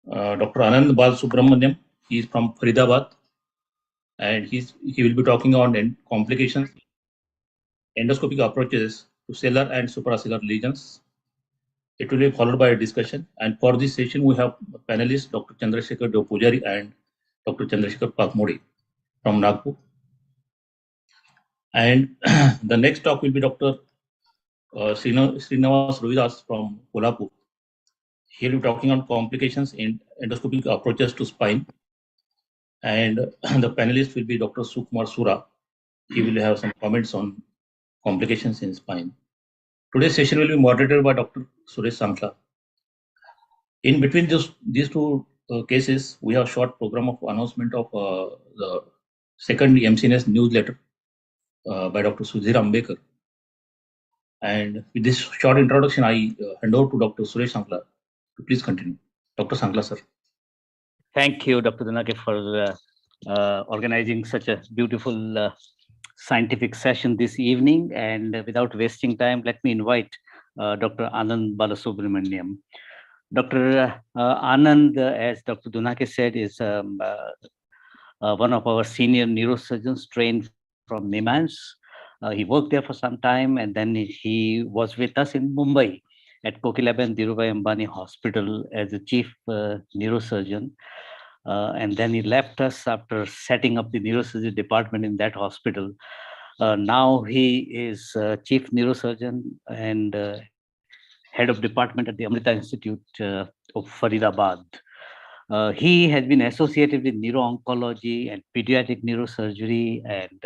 Dr. Anand Bal Subramaniam. He is from Faridabad, and he will be talking on complications, endoscopic approaches to cellular and supracellular lesions. It will be followed by a discussion. And for this session, we have panelists Dr. Chandrasekhar Pujari and Dr. Chandrasekhar Pakmodi from Nagpur. And the next talk will be Dr. Srinivas Ravidas from Kolhapur. He will be talking on complications in endoscopic approaches to spine. And the panelist will be Dr. Sukumar Sura. He will have some comments on complications in spine. Today's session will be moderated by Dr. Suresh Sankla. In between these two cases, we have a short program of announcement of the second MCNS newsletter by Dr. Sudhir Ambekar. And with this short introduction, I hand over to Dr. Suresh Sankla to please continue. Dr. Sankla, sir. Thank you, Dr. Dunake, for organizing such a beautiful scientific session this evening. And without wasting time, let me invite Dr. Anand Balasubramaniam. Dr. Anand, as Dr. Dunake said, is one of our senior neurosurgeons trained from NIMANS. He worked there for some time, and then he was with us in Mumbai at Kokilaben Dhirubhai Ambani Hospital as a chief neurosurgeon. And then he left us after setting up the neurosurgery department in that hospital. Now he is chief neurosurgeon and head of department at the Amrita Institute of Faridabad. He has been associated with neuro-oncology and pediatric neurosurgery and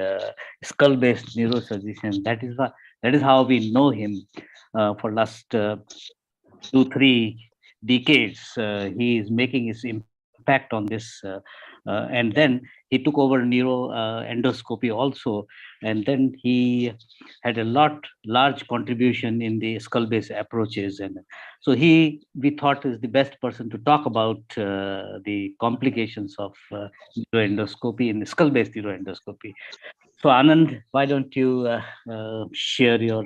skull-based neurosurgery, and that is how we know him for last 2-3 decades. He is making his impact on this, and then he took over neuro endoscopy also, and then he had a large contribution in the skull-based approaches, and so we thought is the best person to talk about the complications of neuroendoscopy in the skull-based neuroendoscopy. So Anand, why don't you share your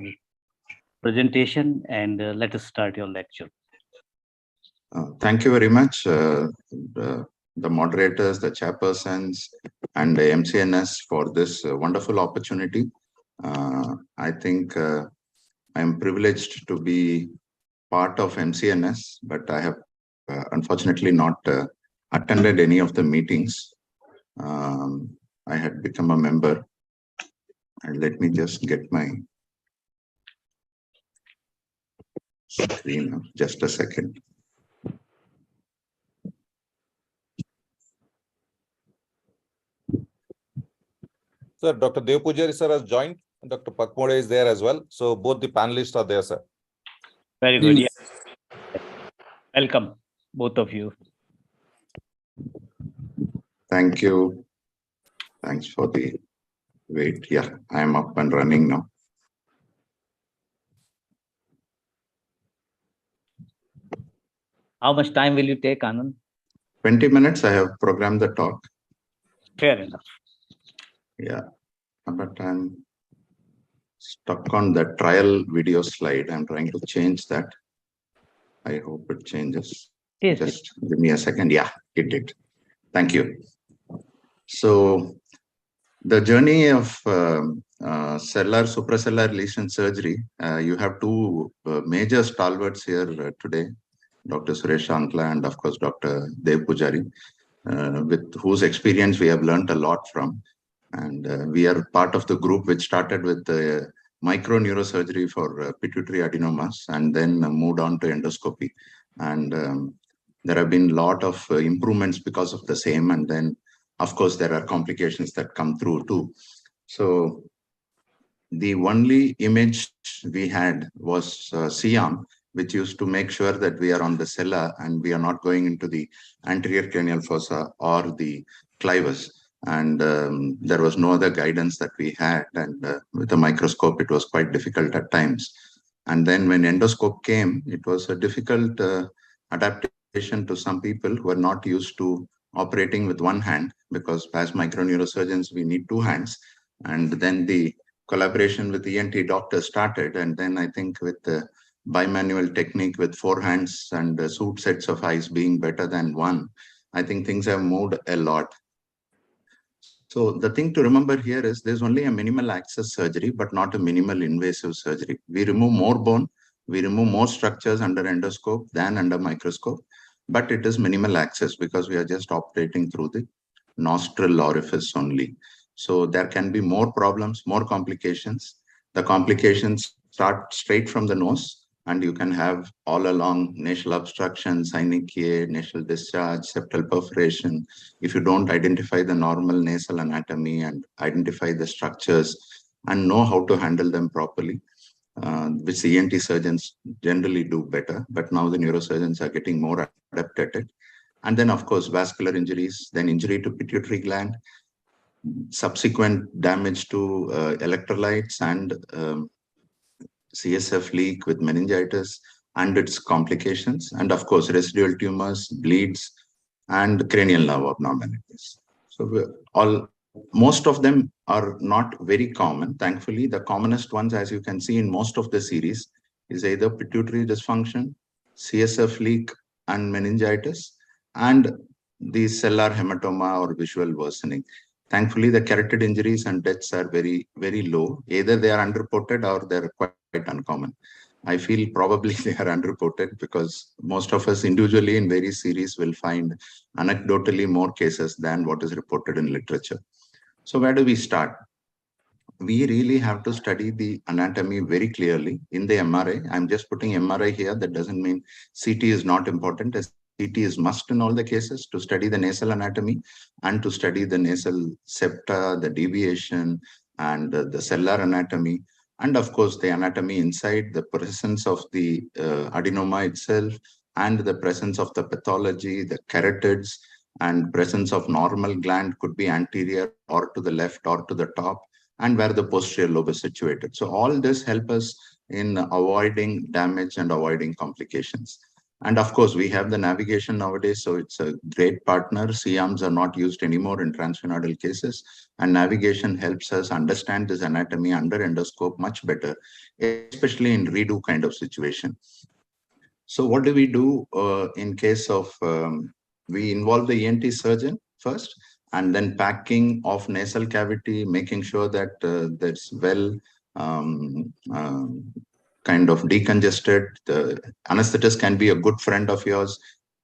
presentation and let us start your lecture. Thank you very much, the moderators, the chairpersons, and the MCNS for this wonderful opportunity. I think I'm privileged to be part of MCNS, but I have unfortunately not attended any of the meetings. I had become a member, and let me just get my screen up. Just a second. Sir, Dr. Dev Pujari sir has joined. Dr. Pakmode is there as well. So both the panelists are there, sir. Very good. Yeah. Welcome, both of you. Thank you. Thanks for the wait. Yeah, I'm up and running now. How much time will you take, Anand? 20 minutes. I have programmed the talk. Fair enough. Yeah, but I'm stuck on the trial video slide. I'm trying to change that. I hope it changes. Yes. Just give me a second. Yeah, it did. Thank you. So the journey of cellular supracellular lesion surgery, you have two major stalwarts here today, Dr. Suresh Sankla and of course Dr. Dev Pujari, with whose experience we have learned a lot from. And we are part of the group which started with micro neurosurgery for pituitary adenomas and then moved on to endoscopy. And there have been a lot of improvements because of the same. And then, of course, there are complications that come through too. So the only image we had was C-arm, which used to make sure that we are on the sella and we are not going into the anterior cranial fossa or the clivus. And there was no other guidance that we had. And with a microscope, it was quite difficult at times. And then when endoscope came, it was a difficult adaptation to some people who are not used to operating with one hand, because as microneurosurgeons, we need two hands. And then the collaboration with ENT doctors started. And then I think with bimanual technique with 4 hands and suit sets of eyes being better than one, I think things have moved a lot. So the thing to remember here is there's only a minimal access surgery, but not a minimal invasive surgery. We remove more bone, we remove more structures under endoscope than under microscope, but it is minimal access because we are just operating through the nostril orifice only. So there can be more problems, more complications. The complications start straight from the nose, and you can have all along nasal obstruction, synechiae, nasal discharge, septal perforation. If you don't identify the normal nasal anatomy and identify the structures and know how to handle them properly, which the ENT surgeons generally do better, but now the neurosurgeons are getting more adept at it. And then, of course, vascular injuries, then injury to pituitary gland, subsequent damage to electrolytes and CSF leak with meningitis and its complications, and of course, residual tumors, bleeds, and cranial nerve abnormalities. So most of them are not very common. Thankfully, the commonest ones, as you can see in most of the series, is either pituitary dysfunction, CSF leak and meningitis, and the cellular hematoma or visual worsening. Thankfully, the carotid injuries and deaths are very, very low. Either they are unreported or they're quite uncommon. I feel probably they are unreported because most of us individually in various series will find anecdotally more cases than what is reported in literature. So where do we start? We really have to study the anatomy very clearly in the MRI. I'm just putting MRI here. That doesn't mean CT is not important. CT is must in all the cases to study the nasal anatomy and to study the nasal septa, the deviation, and the cellular anatomy. And of course, the anatomy inside, the presence of the adenoma itself, and the presence of the pathology, the carotids, and presence of normal gland could be anterior or to the left or to the top, and where the posterior lobe is situated. So all this help us in avoiding damage and avoiding complications. And of course, we have the navigation nowadays, so it's a great partner. C-arms are not used anymore in transsphenoidal cases, and navigation helps us understand this anatomy under endoscope much better, especially in redo kind of situation. So what do we do in case of, we involve the ENT surgeon first, and then packing of nasal cavity, making sure that that's well kind of decongested. The anesthetist can be a good friend of yours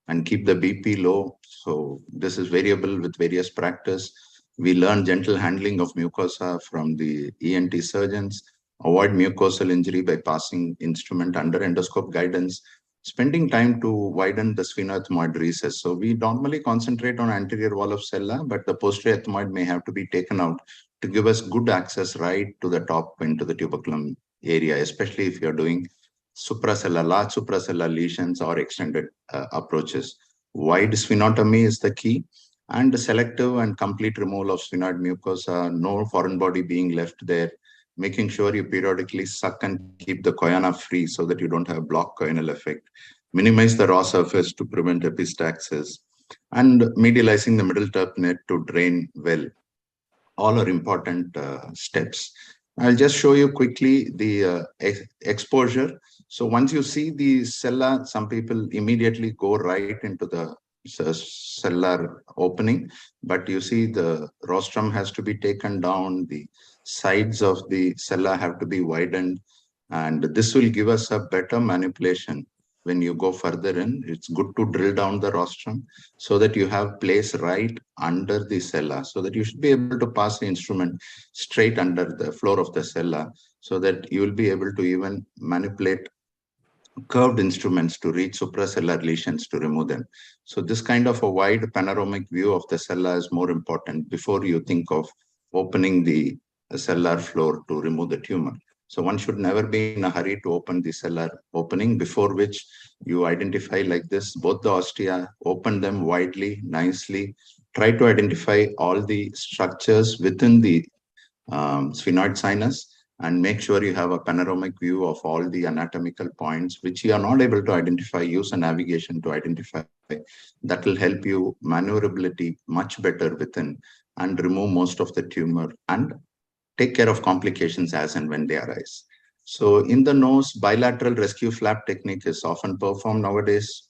and keep the BP low. So this is variable with various practice. We learn gentle handling of mucosa from the ENT surgeons, avoid mucosal injury by passing instrument under endoscope guidance, spending time to widen the sphenoethmoid recess. So we normally concentrate on anterior wall of cella, but the posterior ethmoid may have to be taken out to give us good access right to the top into the tuberculum area, especially if you're doing supracellular, large supracellular lesions or extended approaches. Wide sphenotomy is the key, and selective and complete removal of sphenoid mucosa, no foreign body being left there, making sure you periodically suck and keep the choana free so that you don't have block choanal effect, minimize the raw surface to prevent epistaxis, and medializing the middle turbinate to drain well. All are important steps. I'll just show you quickly the exposure. So once you see the cella, some people immediately go right into the cellular opening, but you see the rostrum has to be taken down, the sides of the cella have to be widened, and this will give us a better manipulation. When you go further in, it's good to drill down the rostrum so that you have place right under the cella, so that you should be able to pass the instrument straight under the floor of the cella, so that you will be able to even manipulate curved instruments to reach supracellular lesions to remove them. So this kind of a wide panoramic view of the cella is more important before you think of opening the cellular floor to remove the tumor. So one should never be in a hurry to open the cellular opening, before which you identify like this, both the ostia, open them widely, nicely, try to identify all the structures within the sphenoid sinus, and make sure you have a panoramic view of all the anatomical points, which you are not able to identify. Use a navigation to identify. That will help you maneuverability much better within and remove most of the tumor and take care of complications as and when they arise. So in the nose, bilateral rescue flap technique is often performed nowadays.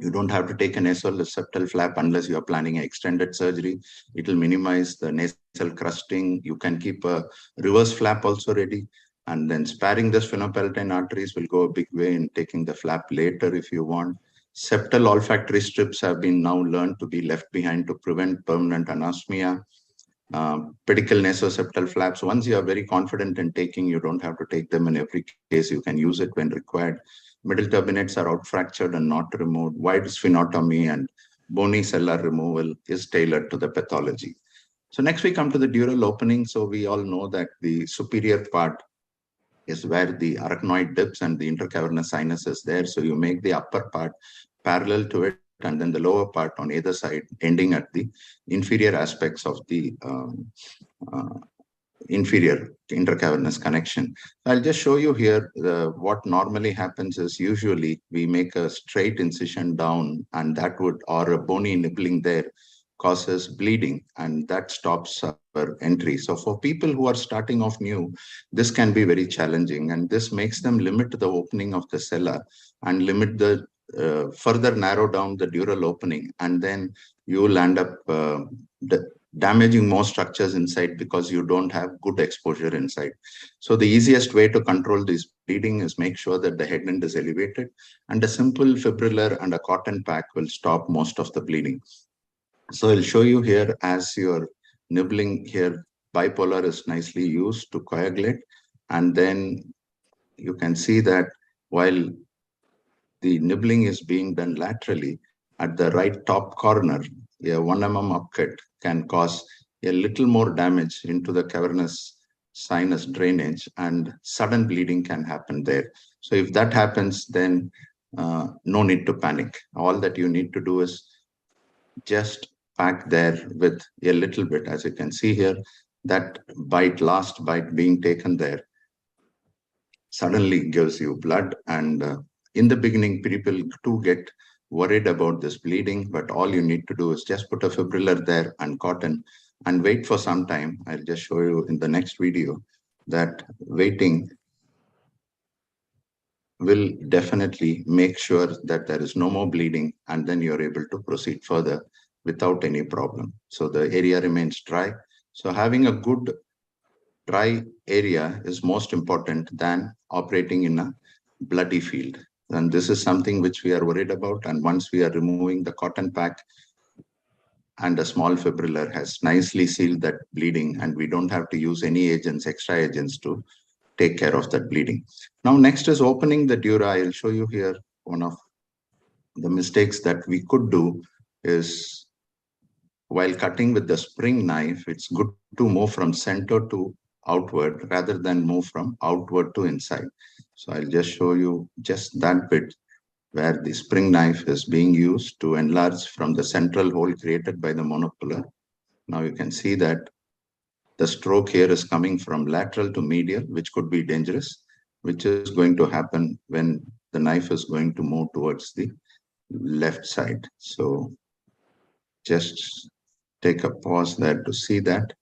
You don't have to take a nasal septal flap unless you are planning an extended surgery. It will minimize the nasal crusting. You can keep a reverse flap also ready. And then sparing the sphenopalatine arteries will go a big way in taking the flap later if you want. Septal olfactory strips have been now learned to be left behind to prevent permanent anosmia. Pedicle nasoseptal flaps, once you are very confident in taking, you don't have to take them in every case. You can use it when required. Middle turbinates are out fractured and not removed. Wide sphenotomy and bony cellular removal is tailored to the pathology. So next we come to the dural opening. So we all know that the superior part is where the arachnoid dips and the intercavernous sinus is there. So you make the upper part parallel to it, and then the lower part on either side, ending at the inferior aspects of the inferior intercavernous connection. I'll just show you here what normally happens is usually we make a straight incision down, and that would, or a bony nibbling there, causes bleeding, and that stops our entry. So for people who are starting off new, this can be very challenging, and this makes them limit the opening of the sella and limit the further narrow down the dural opening, and then you will end up damaging more structures inside because you don't have good exposure inside. So the easiest way to control this bleeding is make sure that the head end is elevated, and a simple fibrillar and a cotton pack will stop most of the bleeding. So I'll show you here as you're nibbling here, bipolar is nicely used to coagulate, and then you can see that while the nibbling is being done laterally, at the right top corner, a 1 mm upcut can cause a little more damage into the cavernous sinus drainage, and sudden bleeding can happen there. So if that happens, then no need to panic. All that you need to do is just pack there with a little bit. As you can see here, that bite, last bite being taken there, suddenly gives you blood. And in the beginning, people do get worried about this bleeding, but all you need to do is just put a fibrillar there and cotton and wait for some time. I'll just show you in the next video that waiting will definitely make sure that there is no more bleeding, and then you're able to proceed further without any problem. So the area remains dry. So having a good dry area is most important than operating in a bloody field. And this is something which we are worried about. And once we are removing the cotton pack, and a small fibrillar has nicely sealed that bleeding, and we don't have to use any agents, extra agents, to take care of that bleeding. Now, next is opening the dura. I'll show you here one of the mistakes that we could do is, while cutting with the spring knife, it's good to move from center to outward rather than move from outward to inside. So I'll just show you just that bit where the spring knife is being used to enlarge from the central hole created by the monopolar. Now you can see that the stroke here is coming from lateral to medial, which could be dangerous, which is going to happen when the knife is going to move towards the left side. So just take a pause there to see that.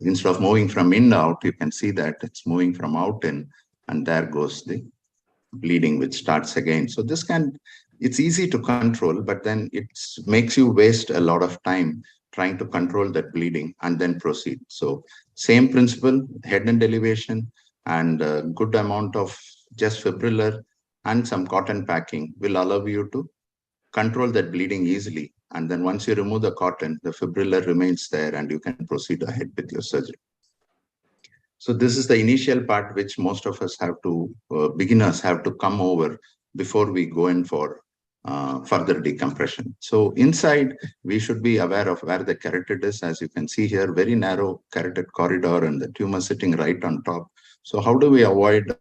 Instead of moving from in out, you can see that it's moving from out in, and there goes the bleeding, which starts again. So this it's easy to control, but then it makes you waste a lot of time trying to control that bleeding and then proceed. So same principle, head and elevation, and a good amount of just fibrillar and some cotton packing will allow you to control that bleeding easily. And then once you remove the cotton, the fibrillar remains there and you can proceed ahead with your surgery. So this is the initial part which most of us have to, beginners have to come over before we go in for further decompression. So inside, we should be aware of where the carotid is. As you can see here, very narrow carotid corridor and the tumor sitting right on top. So how do we avoid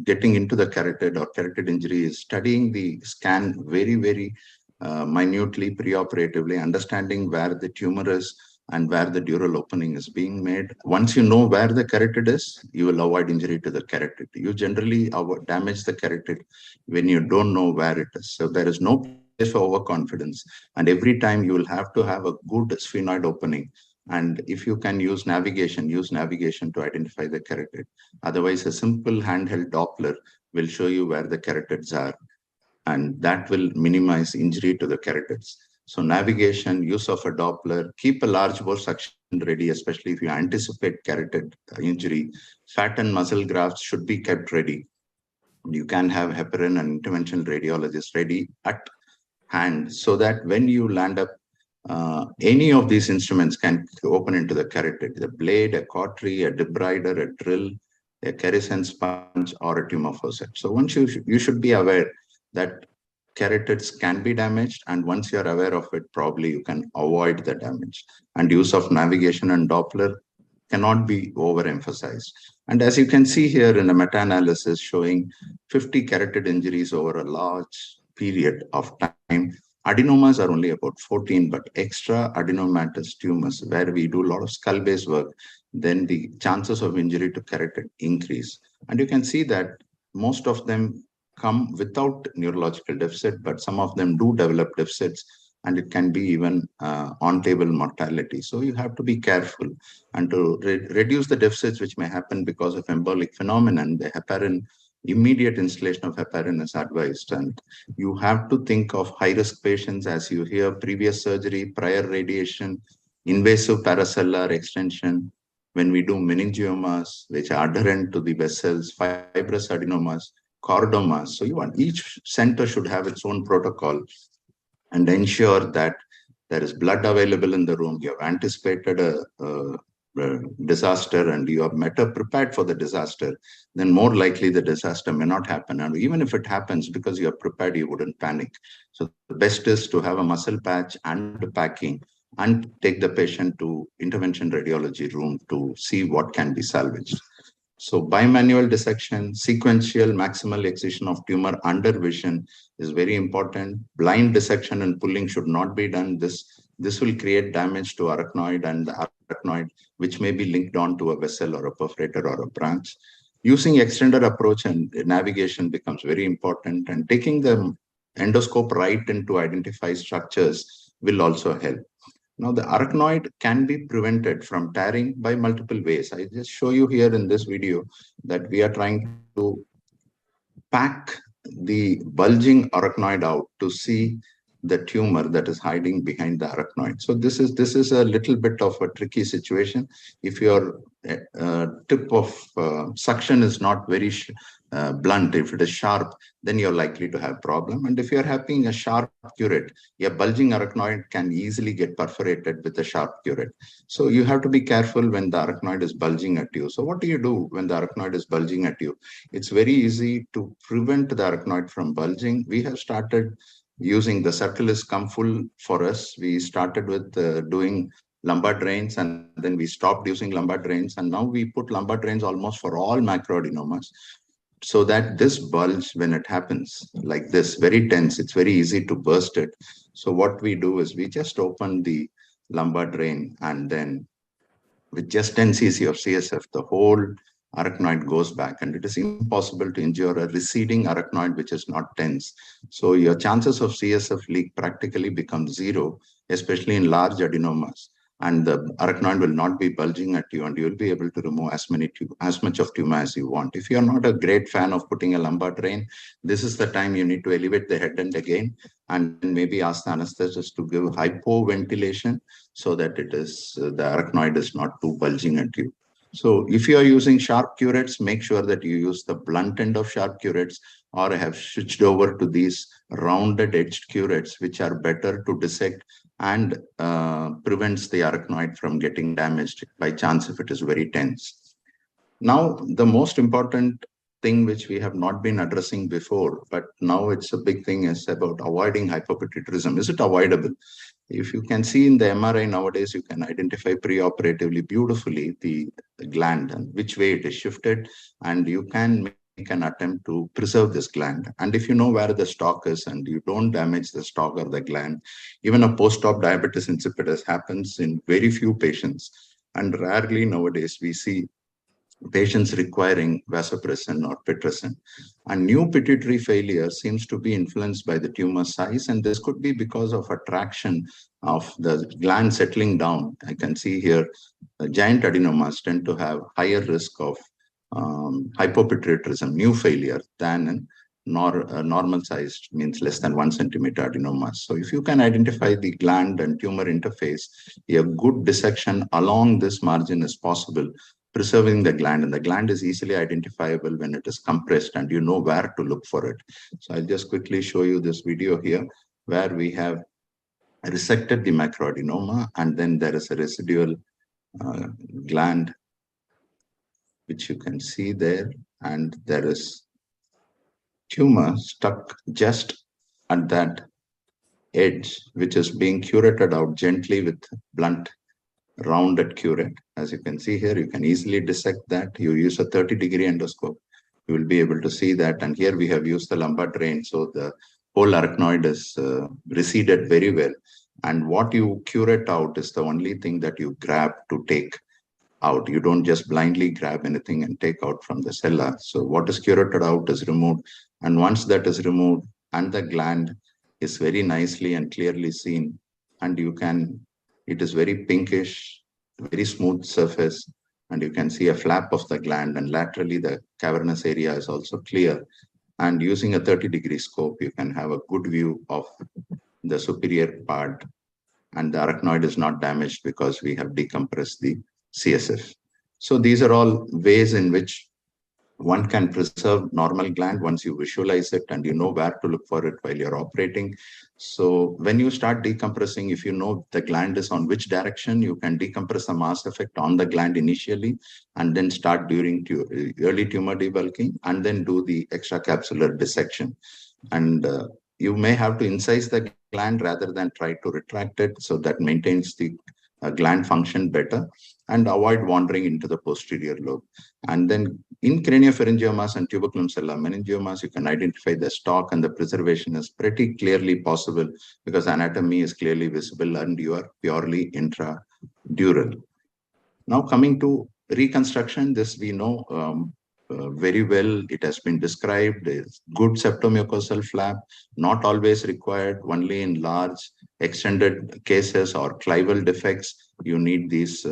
getting into the carotid or carotid injury? Is studying the scan very, very minutely, preoperatively, understanding where the tumor is and where the dural opening is being made. Once you know where the carotid is, you will avoid injury to the carotid. You generally damage the carotid when you don't know where it is. So there is no place for overconfidence. And every time you will have to have a good sphenoid opening And if you can use navigation to identify the carotid. Otherwise, a simple handheld Doppler will show you where the carotids are, and that will minimize injury to the carotids. So navigation, use of a Doppler, keep a large bore suction ready, especially if you anticipate carotid injury. Fat and muscle grafts should be kept ready. You can have heparin and interventional radiologist ready at hand, so that when you land up, any of these instruments can open into the carotid, the blade, a cautery, a debrider, a drill, a Kerrison sponge, or a tumor forceps. So once you should be aware that carotids can be damaged, and once you're aware of it, probably you can avoid the damage. And use of navigation and Doppler cannot be overemphasized. And as you can see here in a meta-analysis showing 50 carotid injuries over a large period of time, adenomas are only about 14, but extra adenomatous tumors, where we do a lot of skull-based work, then the chances of injury to carotid increase. And you can see that most of them come without neurological deficit, but some of them do develop deficits, and it can be even on-table mortality. So you have to be careful, and to reduce the deficits which may happen because of embolic phenomenon, the heparin, immediate installation of heparin is advised. And you have to think of high-risk patients, as you hear, previous surgery, prior radiation, invasive paracellular extension, when we do meningiomas, which are adherent to the vessels, fibrous adenomas, chordomas. So you want, each center should have its own protocol, and ensure that there is blood available in the room. You have anticipated a disaster, and you are better prepared for the disaster, then more likely the disaster may not happen. And even if it happens, because you are prepared, you wouldn't panic. So the best is to have a muscle patch and packing, and take the patient to intervention radiology room to see what can be salvaged. So bimanual dissection, sequential maximal excision of tumor under vision is very important. Blind dissection and pulling should not be done. This will create damage to arachnoid, and the arachnoid, which may be linked on to a vessel or a perforator or a branch. Using extended approach and navigation becomes very important, and taking the endoscope right in to identify structures will also help. Now, the arachnoid can be prevented from tearing by multiple ways. I just show you here in this video that we are trying to pack the bulging arachnoid out to see the tumor that is hiding behind the arachnoid. So this is a little bit of a tricky situation. If your tip of suction is not very blunt, if it is sharp, then you're likely to have problem. And if you're having a sharp curate, your bulging arachnoid can easily get perforated with a sharp curate. So you have to be careful when the arachnoid is bulging at you. So what do you do when the arachnoid is bulging at you? It's very easy to prevent the arachnoid from bulging. We have started using the circle is come full for us. We started with doing lumbar drains, and then we stopped using lumbar drains. And now we put lumbar drains almost for all macroadenomas, so that this bulge, when it happens like this, very tense, it's very easy to burst it. So what we do is we just open the lumbar drain, and then with just 10 cc of CSF, the whole arachnoid goes back, and it is impossible to injure a receding arachnoid which is not tense. So your chances of CSF leak practically become zero, especially in large adenomas, and the arachnoid will not be bulging at you, and you will be able to remove as much of tumor as you want. If you're not a great fan of putting a lumbar drain, this is the time you need to elevate the head end again, and maybe ask the anesthetist to give hypoventilation, so that it is the arachnoid is not too bulging at you. So if you are using sharp curates, make sure that you use the blunt end of sharp curates, or have switched over to these rounded edged curates, which are better to dissect and prevents the arachnoid from getting damaged by chance if it is very tense. Now, the most important thing which we have not been addressing before, but now it's a big thing, is about avoiding hypopituitarism. Is it avoidable? If you can see in the MRI nowadays, you can identify preoperatively beautifully the gland and which way it is shifted, and you can make an attempt to preserve this gland. And if you know where the stalk is and you don't damage the stalk or the gland, even a post-op diabetes insipidus happens in very few patients. And rarely nowadays we see patients requiring vasopressin or pitressin. And new pituitary failure seems to be influenced by the tumor size, and this could be because of attraction of the gland settling down. I can see here giant adenomas tend to have higher risk of hypopituitarism, new failure, than in normal sized, means less than 1 centimeter adenomas. So if you can identify the gland and tumor interface, a good dissection along this margin is possible, preserving the gland, and the gland is easily identifiable when it is compressed and you know where to look for it. So I'll just quickly show you this video here where we have resected the macroadenoma, and then there is a residual gland which you can see there, and there is tumor stuck just at that edge, which is being curated out gently with blunt rounded curette. As you can see here, you can easily dissect that. You use a 30-degree endoscope, you will be able to see that. And here we have used the lumbar drain, so the whole arachnoid is receded very well. And what you curate out is the only thing that you grab to take out. You don't just blindly grab anything and take out from the cellar. So what is curated out is removed. And once that is removed and the gland is very nicely and clearly seen, and you can, it is very pinkish, very smooth surface, and you can see a flap of the gland, and laterally the cavernous area is also clear. And using a 30-degree scope, you can have a good view of the superior part, and the arachnoid is not damaged because we have decompressed the CSF. So these are all ways in which one can preserve normal gland once you visualize it and you know where to look for it while you're operating. So when you start decompressing, if you know the gland is on which direction, you can decompress the mass effect on the gland initially, and then start during early tumor debulking, and then do the extracapsular dissection. And you may have to incise the gland rather than try to retract it, so that maintains the gland function better, and avoid wandering into the posterior lobe. And then in craniopharyngiomas and tuberculum cellular meningiomas, you can identify the stalk, and the preservation is pretty clearly possible because anatomy is clearly visible and you are purely intradural. Now coming to reconstruction, this we know very well. It has been described as good septomucosal flap, not always required, only in large extended cases or clival defects. You need these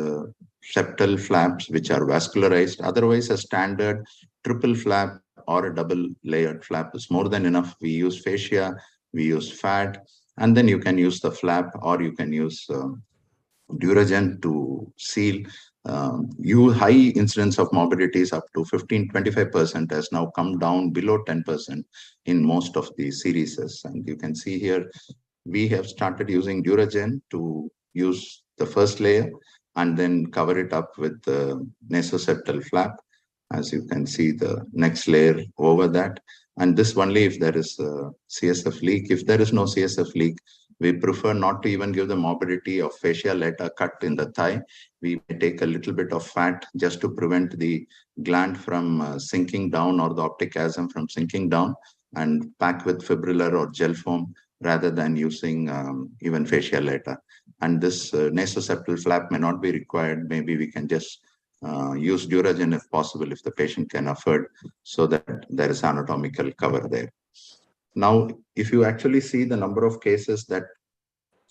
septal flaps which are vascularized. Otherwise, a standard triple flap or a double layered flap is more than enough. We use fascia, we use fat, and then you can use the flap, or you can use Duragen to seal. High incidence of morbidities up to 15-25% has now come down below 10% in most of the series. And you can see here, we have started using Duragen to use the first layer and then cover it up with the nasoseptal flap. As you can see, the next layer over that. And this only if there is a CSF leak. If there is no CSF leak, we prefer not to even give the morbidity of fascia lata cut in the thigh. We may take a little bit of fat just to prevent the gland from sinking down, or the optic chiasm from sinking down, and pack with fibrillar or gel foam rather than using even fascia lata. And this nasoseptal flap may not be required. Maybe we can just use Duragen if possible, if the patient can afford, so that there is anatomical cover there. Now, if you actually see the number of cases that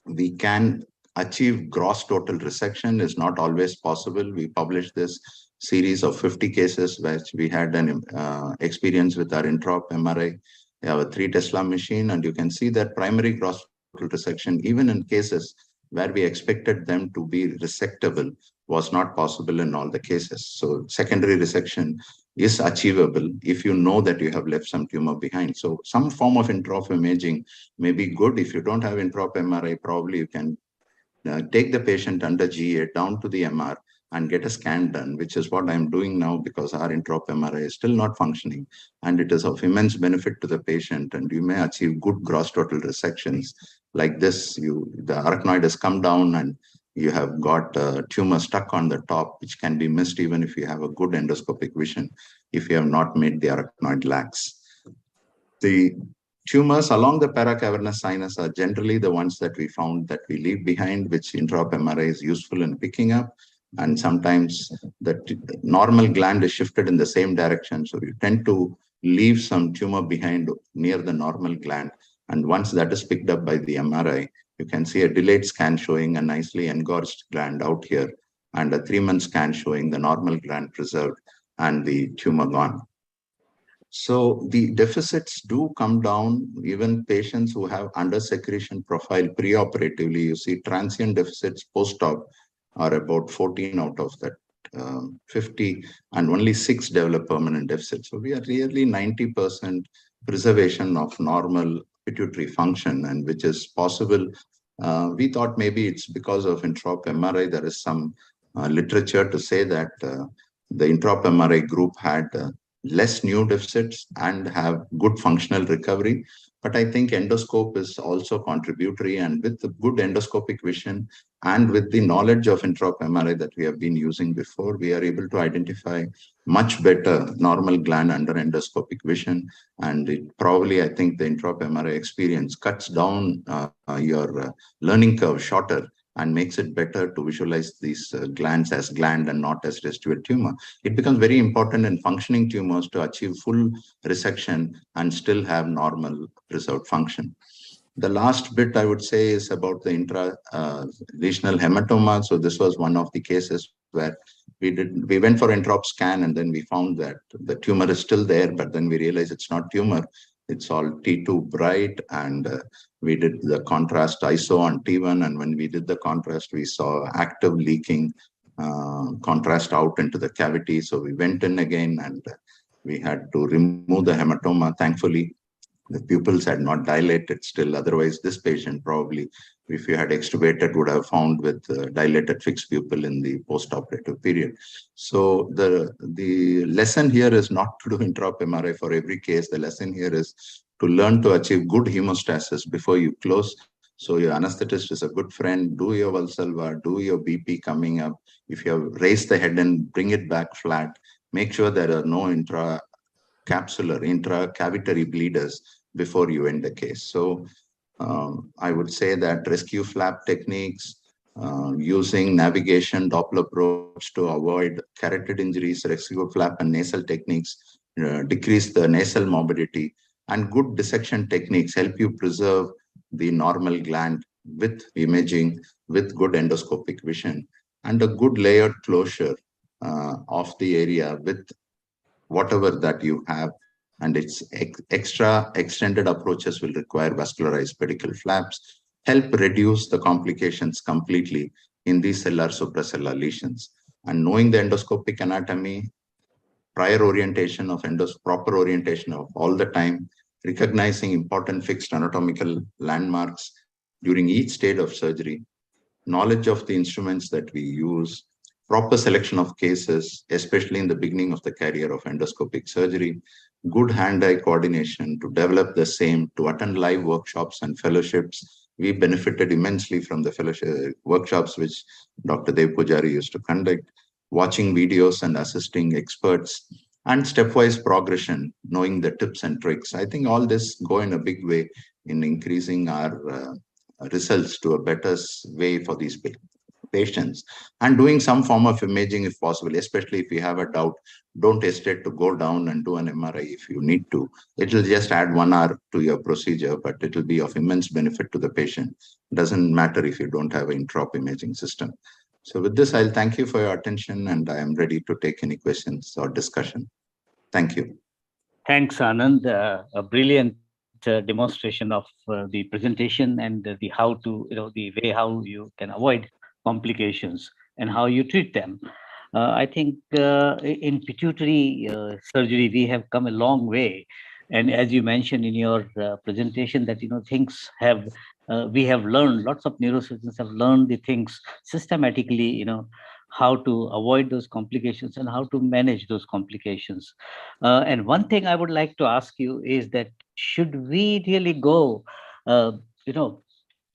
we can achieve gross total resection is not always possible. We published this series of 50 cases which we had an experience with our intraop MRI. We have a 3 Tesla machine, and you can see that primary gross total resection, even in cases where we expected them to be resectable, was not possible in all the cases. So secondary resection is achievable if you know that you have left some tumor behind. So some form of intraop imaging may be good. If you don't have intraop MRI, probably you can take the patient under GA down to the MR and get a scan done, which is what I'm doing now, because our intraop MRI is still not functioning, and it is of immense benefit to the patient, and you may achieve good gross total resections like this. The arachnoid has come down and you have got a tumor stuck on the top, which can be missed even if you have a good endoscopic vision, if you have not made the arachnoid lax. The tumors along the paracavernous sinus are generally the ones that we found that we leave behind, which intraop MRI is useful in picking up. And sometimes the normal gland is shifted in the same direction. So you tend to leave some tumor behind near the normal gland. And once that is picked up by the MRI, you can see a delayed scan showing a nicely engorged gland out here, and a 3-month scan showing the normal gland preserved and the tumor gone. So the deficits do come down. Even patients who have under-secretion profile preoperatively, you see transient deficits post-op are about 14 out of that 50, and only 6 develop permanent deficits. So we are really 90% preservation of normal pituitary function, and which is possible. We thought maybe it's because of intraop MRI. There is some literature to say that the intraop MRI group had less new deficits and have good functional recovery. But I think endoscope is also contributory, and with the good endoscopic vision and with the knowledge of intraop MRI that we have been using before, we are able to identify much better normal gland under endoscopic vision. And it probably, I think the intraop MRI experience cuts down your learning curve shorter and makes it better to visualize these glands as gland and not as residual tumor. It becomes very important in functioning tumors to achieve full resection and still have normal preserved function. The last bit I would say is about the intra-lesional hematoma. So this was one of the cases where we went for intraop scan, and then we found that the tumor is still there, but then we realized it's not tumor. It's all T2 bright, and we did the contrast ISO on T1, and when we did the contrast, we saw active leaking contrast out into the cavity. So we went in again, and we had to remove the hematoma. Thankfully, the pupils had not dilated still. Otherwise, this patient probably, if you had extubated, would have found with dilated fixed pupil in the post-operative period. So the lesson here is not to do intraop MRI for every case. The lesson here is to learn to achieve good hemostasis before you close. So your anesthetist is a good friend. Do your Valsalva, do your BP coming up. If you have raised the head and bring it back flat, make sure there are no intracapsular, intracavitary bleeders before you end the case. So I would say that rescue flap techniques, using navigation Doppler probes to avoid carotid injuries, rescue flap and nasal techniques decrease the nasal morbidity, and good dissection techniques help you preserve the normal gland with imaging, with good endoscopic vision, and a good layered closure of the area with whatever that you have. And its extra extended approaches will require vascularized pedicle flaps, help reduce the complications completely in these cellular supracellular lesions. And knowing the endoscopic anatomy, prior orientation of proper orientation of all the time, recognizing important fixed anatomical landmarks during each stage of surgery, knowledge of the instruments that we use, proper selection of cases, especially in the beginning of the career of endoscopic surgery, good hand-eye coordination to develop the same, to attend live workshops and fellowships. We benefited immensely from the fellowship workshops which Dr. Dev Pujari used to conduct, watching videos and assisting experts, and stepwise progression, knowing the tips and tricks. I think all this go in a big way in increasing our results to a better way for these patients, and doing some form of imaging if possible, especially if you have a doubt. Don't hesitate to go down and do an MRI if you need to. It will just add 1 hour to your procedure, but it will be of immense benefit to the patient. Doesn't matter if you don't have an intraop imaging system. So with this, I'll thank you for your attention, and I am ready to take any questions or discussion. Thank you. Thanks, Anand. A brilliant demonstration of the presentation and the how to, the way how you can avoid complications and how you treat them. I think in pituitary surgery, we have come a long way. And as you mentioned in your presentation that, things have, we have learned, lots of neurosurgeons have learned the things systematically, how to avoid those complications and how to manage those complications. And one thing I would like to ask you is that should we really go,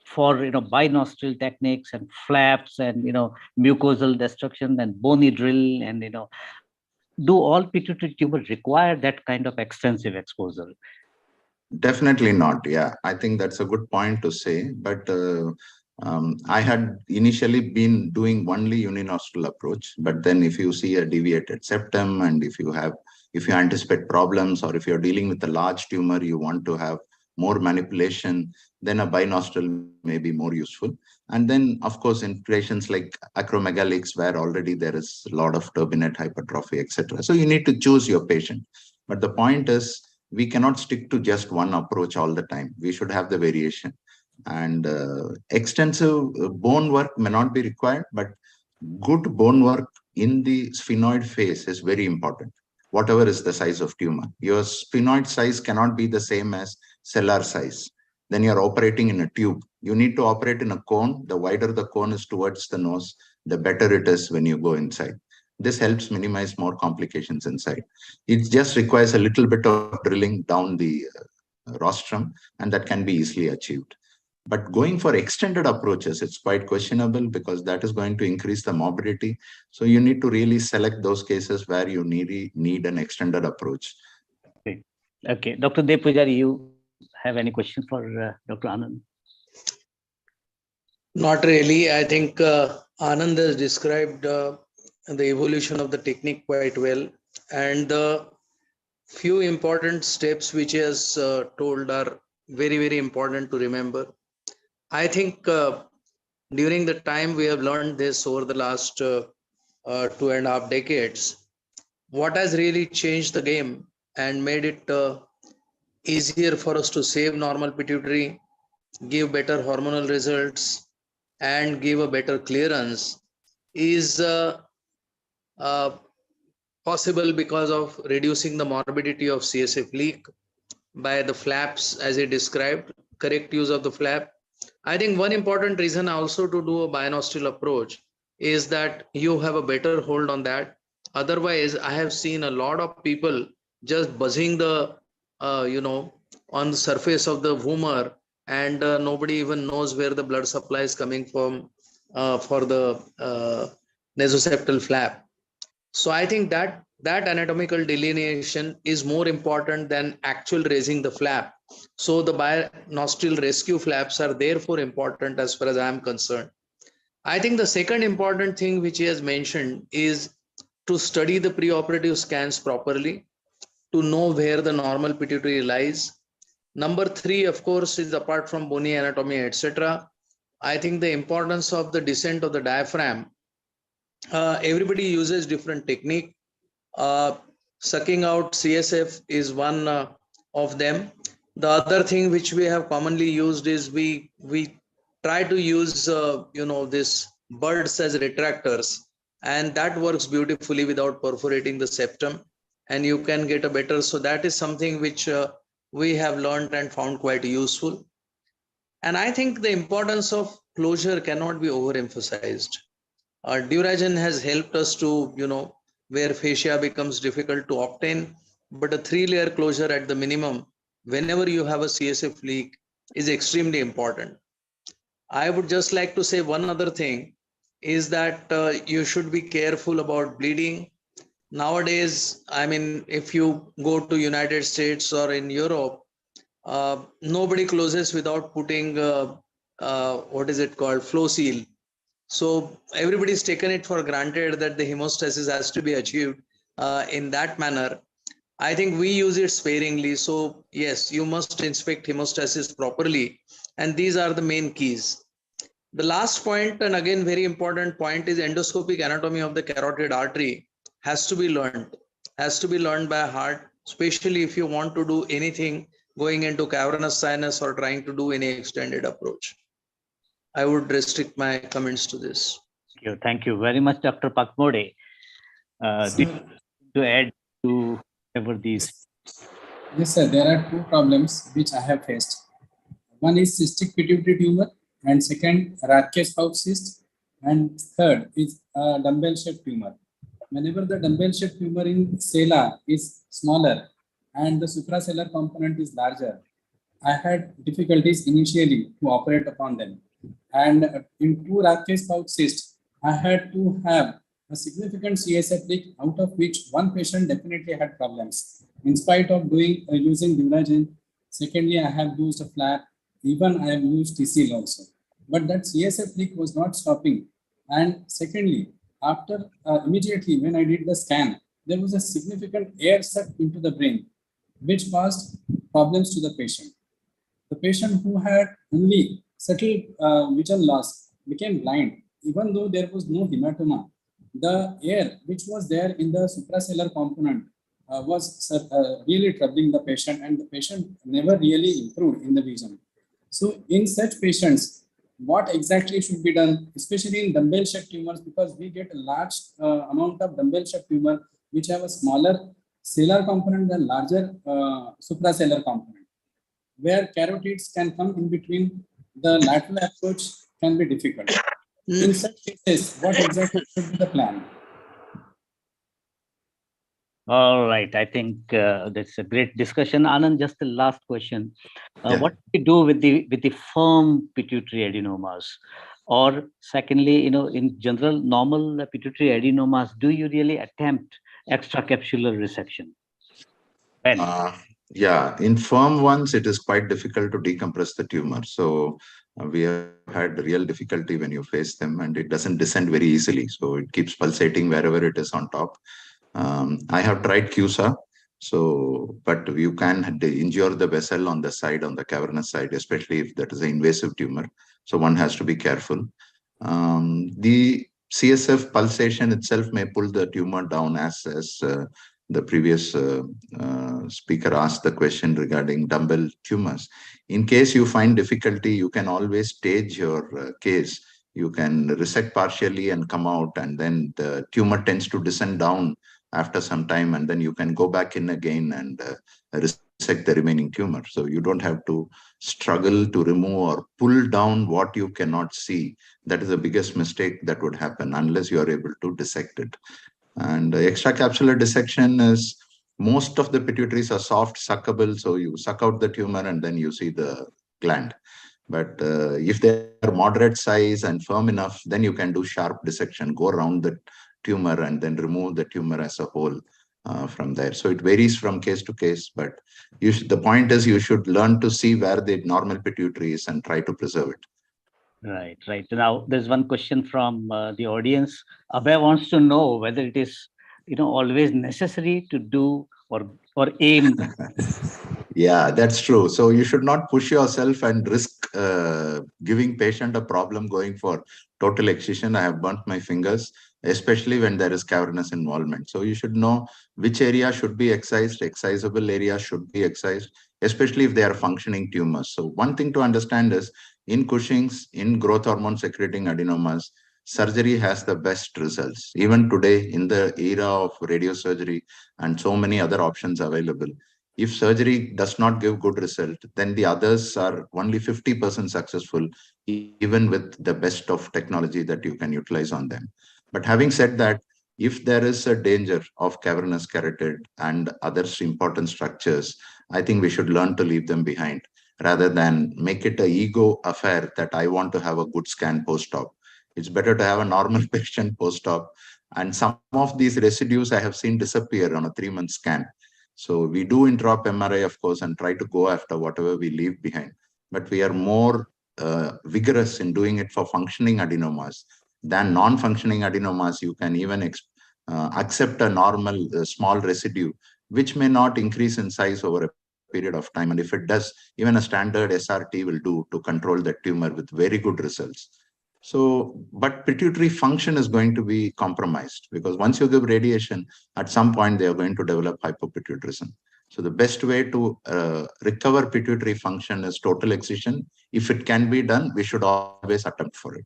for binostril techniques and flaps and mucosal destruction and bony drill and do all pituitary tumors require that kind of extensive exposure? Definitely not. Yeah, I think that's a good point to say. But I had initially been doing only uninostril approach, but then if you see a deviated septum and if you anticipate problems, or if you're dealing with a large tumor, you want to have more manipulation, then a binostril may be more useful. And then, of course, in patients like acromegalics, where already there is a lot of turbinate hypertrophy, etc. So you need to choose your patient. But the point is, we cannot stick to just one approach all the time. We should have the variation. And extensive bone work may not be required, but good bone work in the sphenoid phase is very important, whatever is the size of tumor. Your sphenoid size cannot be the same as cellular size. Then you're operating in a tube. You need to operate in a cone. The wider the cone is towards the nose, the better it is when you go inside. This helps minimize more complications inside. It just requires a little bit of drilling down the rostrum, and that can be easily achieved. But going for extended approaches, it's quite questionable because that is going to increase the morbidity. So you need to really select those cases where you need an extended approach. Okay. Dr. Dev Pujari, you have any question for Dr. Anand? Not really. I think Anand has described the evolution of the technique quite well. And the few important steps which he has told are very, very important to remember. I think during the time we have learned this over the last 2.5 decades, what has really changed the game and made it easier for us to save normal pituitary, give better hormonal results, and give a better clearance is possible because of reducing the morbidity of CSF leak by the flaps, as he described, correct use of the flap. I think one important reason also to do a binostril approach is that you have a better hold on that. Otherwise, I have seen a lot of people just buzzing the, on the surface of the humor, and nobody even knows where the blood supply is coming from for the nasoseptal flap. So I think that anatomical delineation is more important than actual raising the flap. So the binostril rescue flaps are therefore important as far as I am concerned. I think the second important thing which he has mentioned is to study the preoperative scans properly, to know where the normal pituitary lies. Number 3, of course, is apart from bony anatomy, etc. I think the importance of the descent of the diaphragm. Everybody uses different technique. Sucking out CSF is one of them. The other thing which we have commonly used is we try to use this buds as retractors, and that works beautifully without perforating the septum, and you can get a better. So that is something which we have learned and found quite useful. And I think the importance of closure cannot be overemphasized. Duragen has helped us to, where fascia becomes difficult to obtain, but a 3-layer closure at the minimum, whenever you have a CSF leak, is extremely important. I would just like to say one other thing is that you should be careful about bleeding. Nowadays, I mean, if you go to United States or in Europe, nobody closes without putting what is it called, flow seal. So everybody's taken it for granted that the hemostasis has to be achieved in that manner. I think we use it sparingly. So yes, you must inspect hemostasis properly. And these are the main keys. The last point, and again, very important point, is endoscopic anatomy of the carotid artery has to be learned by heart, especially if you want to do anything going into cavernous sinus or trying to do any extended approach. I would restrict my comments to this. Thank you very much, Dr. Pakmode. To add to whatever these. Yes, sir. There are 2 problems which I have faced. One is cystic pituitary tumor, and second, Radke's pouch cyst, and third is dumbbell-shaped tumor. Whenever the dumbbell-shaped tumor in sella is smaller and the suprasellar component is larger, I had difficulties initially to operate upon them. And in 2 Radke's pouch cysts, I had to have a significant CSF leak, out of which one patient definitely had problems. In spite of using Duragen, secondly, I have used a flap, even I have used TCL also. but that CSF leak was not stopping. And secondly, after immediately when I did the scan, there was a significant air suck into the brain, which caused problems to the patient. The patient who had only subtle vision loss became blind, even though there was no hematoma. The air which was there in the suprasellar component was really troubling the patient, and the patient never really improved in the vision. So, in such patients, what exactly should be done, especially in dumbbell-shaped tumors, because we get a large amount of dumbbell-shaped tumor which have a smaller cellular component than larger suprasellar component, where carotids can come in between. The lateral approach can be difficult. In such cases, what exactly should be the plan? All right. I think that's a great discussion. Anand, just the last question. Yeah. What do you do with the firm pituitary adenomas? Or secondly, in general, normal pituitary adenomas, do you really attempt extracapsular resection? When? Yeah, in firm ones, it is quite difficult to decompress the tumor. So we have had real difficulty when you face them, and it doesn't descend very easily. So it keeps pulsating wherever it is on top. I have tried CUSA, but you can injure the vessel on the side, on the cavernous side, especially if that is an invasive tumor. So one has to be careful. The CSF pulsation itself may pull the tumor down, as the previous speaker asked the question regarding dumbbell tumors. In case you find difficulty, you can always stage your case. You can resect partially and come out, and then the tumor tends to descend down after some time, and then you can go back in again and resect the remaining tumor. So you don't have to struggle to remove or pull down what you cannot see. That is the biggest mistake that would happen unless you are able to dissect it. And extracapsular dissection is, most of the pituitaries are soft, suckable. So you suck out the tumor and then you see the gland. But if they are moderate size and firm enough, then you can do sharp dissection, go around the tumor and then remove the tumor as a whole from there. So it varies from case to case, but the point is you should learn to see where the normal pituitary is and try to preserve it. Right, right. Now, there's one question from the audience. Abhay wants to know whether it is, always necessary to do or aim. Yeah, that's true. So you should not push yourself and risk giving patient a problem going for total excision. I have burnt my fingers, especially when there is cavernous involvement. So you should know which area should be excised, excisable area should be excised, especially if they are functioning tumors. So one thing to understand is, in Cushing's, in growth hormone secreting adenomas, surgery has the best results. Even today, in the era of radiosurgery and so many other options available, if surgery does not give good result, then the others are only 50% successful, even with the best of technology that you can utilize on them. But having said that, if there is a danger of cavernous carotid and other important structures, I think we should learn to leave them behind rather than make it an ego affair that I want to have a good scan post-op. It's better to have a normal patient post-op. And some of these residues I have seen disappear on a 3-month scan. So we do interop MRI, of course, and try to go after whatever we leave behind. But we are more vigorous in doing it for functioning adenomas than non-functioning adenomas. You can even accept a normal small residue, which may not increase in size over a period of time. And if it does, even a standard SRT will do to control that tumor with very good results. So, but pituitary function is going to be compromised because once you give radiation, at some point they are going to develop hypopituitarism. So the best way to recover pituitary function is total excision. If it can be done, we should always attempt for it.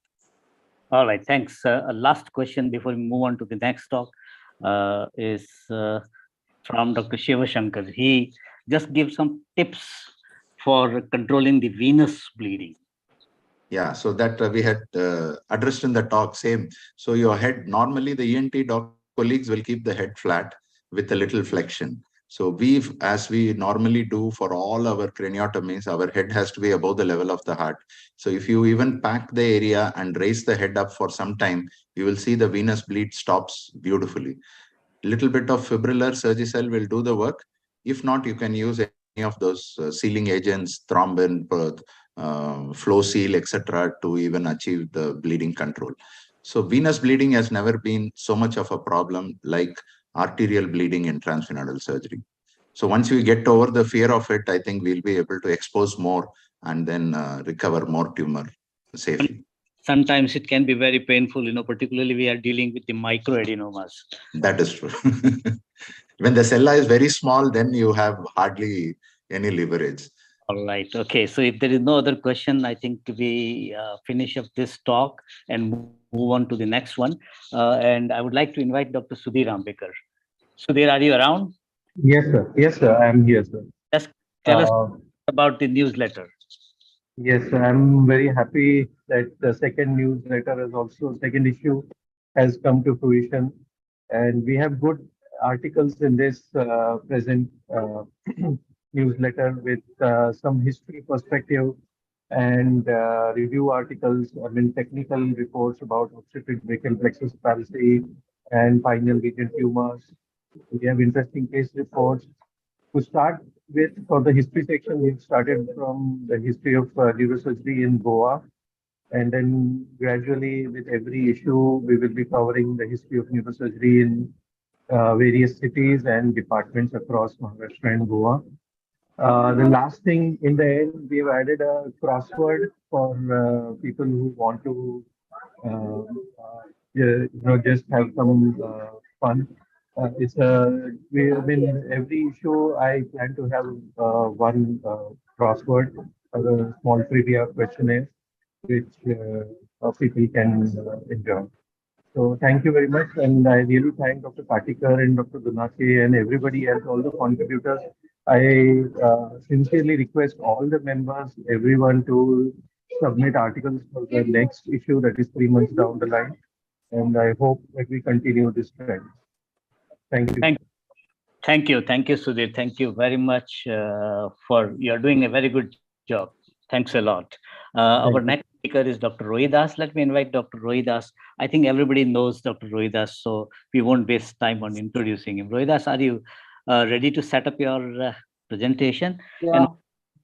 All right, thanks. A last question before we move on to the next talk is from Dr. Shiva Shankar. He just gives some tips for controlling the venous bleeding. Yeah, so that we had addressed in the talk, same. So your head, normally the ENT colleagues will keep the head flat with a little flexion. So as we normally do for all our craniotomies, our head has to be above the level of the heart. So if you even pack the area and raise the head up for some time, you will see the venous bleed stops beautifully. Little bit of fibrillar Surgicel will do the work. If not, you can use any of those sealing agents, thrombin, flow seal, etc., to even achieve the bleeding control. So venous bleeding has never been so much of a problem like arterial bleeding in transfemoral surgery. So once we get over the fear of it, I think we'll be able to expose more and then recover more tumor safely. Sometimes it can be very painful, particularly we are dealing with the microadenomas. That is true. When the cella is very small, then you have hardly any leverage. All right. Okay. So if there is no other question, I think we finish up this talk and move on to the next one. And I would like to invite Dr. Sudhir Ambekar. Sudhir, are you around? Yes, sir. Yes, sir. I am here, sir. Just tell us Uh, about the newsletter. yes, sir. I'm very happy that the second newsletter is also second issue has come to fruition, and we have good articles in this present newsletter with some history perspective and review articles. I mean, technical reports about obstetric brachial plexus palsy and pineal region tumors. We have interesting case reports. To start with, for the history section, we've started from the history of neurosurgery in Goa. And then gradually, with every issue, we will be covering the history of neurosurgery in various cities and departments across Maharashtra and Goa. The last thing in the end, we have added a crossword for people who want to, just have some fun. It's a we I mean every issue I plan to have one crossword or a small trivia questionnaire which people can enjoy. So thank you very much, and I really thank Dr. Patikar and Dr. Dunake and everybody else, all the contributors. I sincerely request all the members, everyone to submit articles for the next issue that is 3 months down the line. And I hope that we continue this trend. Thank you. Thank you, Sudhir. Thank you very much for you're doing a very good job. Thanks a lot. Our next speaker is Dr. Rohidas. Let me invite Dr. Rohidas. I think everybody knows Dr. Rohidas, so we won't waste time on introducing him. Rohidas, are you ready to set up your presentation? Yeah.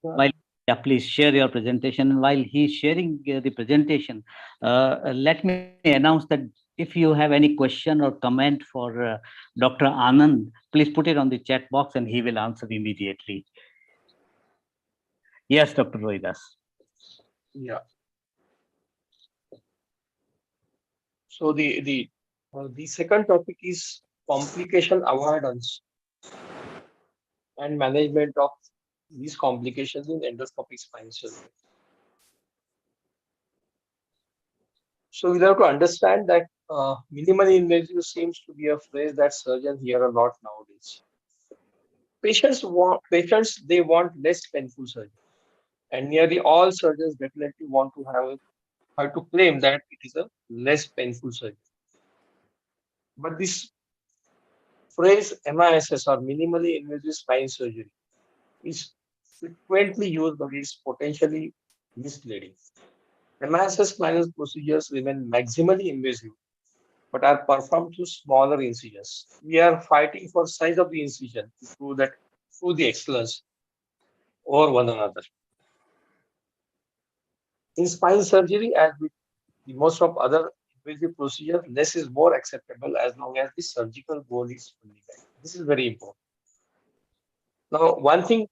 And please share your presentation. While he's sharing the presentation, let me announce that if you have any question or comment for Dr. Anand, please put it on the chat box and he will answer immediately. Yes, Dr. Rohidas. Yeah. So the second topic is complication avoidance and management of these complications in endoscopic spine surgery. So we have to understand that minimally invasive seems to be a phrase that surgeons hear a lot nowadays. Patients want less painful surgery, and nearly all surgeons definitely want to have to claim that it is a less painful surgery. But this phrase MISS or minimally invasive spine surgery is frequently used, but it's potentially misleading. MISS spinal procedures remain maximally invasive, but are performed through smaller incisions. We are fighting for size of the incision to prove that through the excellence over one another. In spine surgery, as with most of other invasive procedures, less is more acceptable as long as the surgical goal is fully met. This is very important. Now, one thing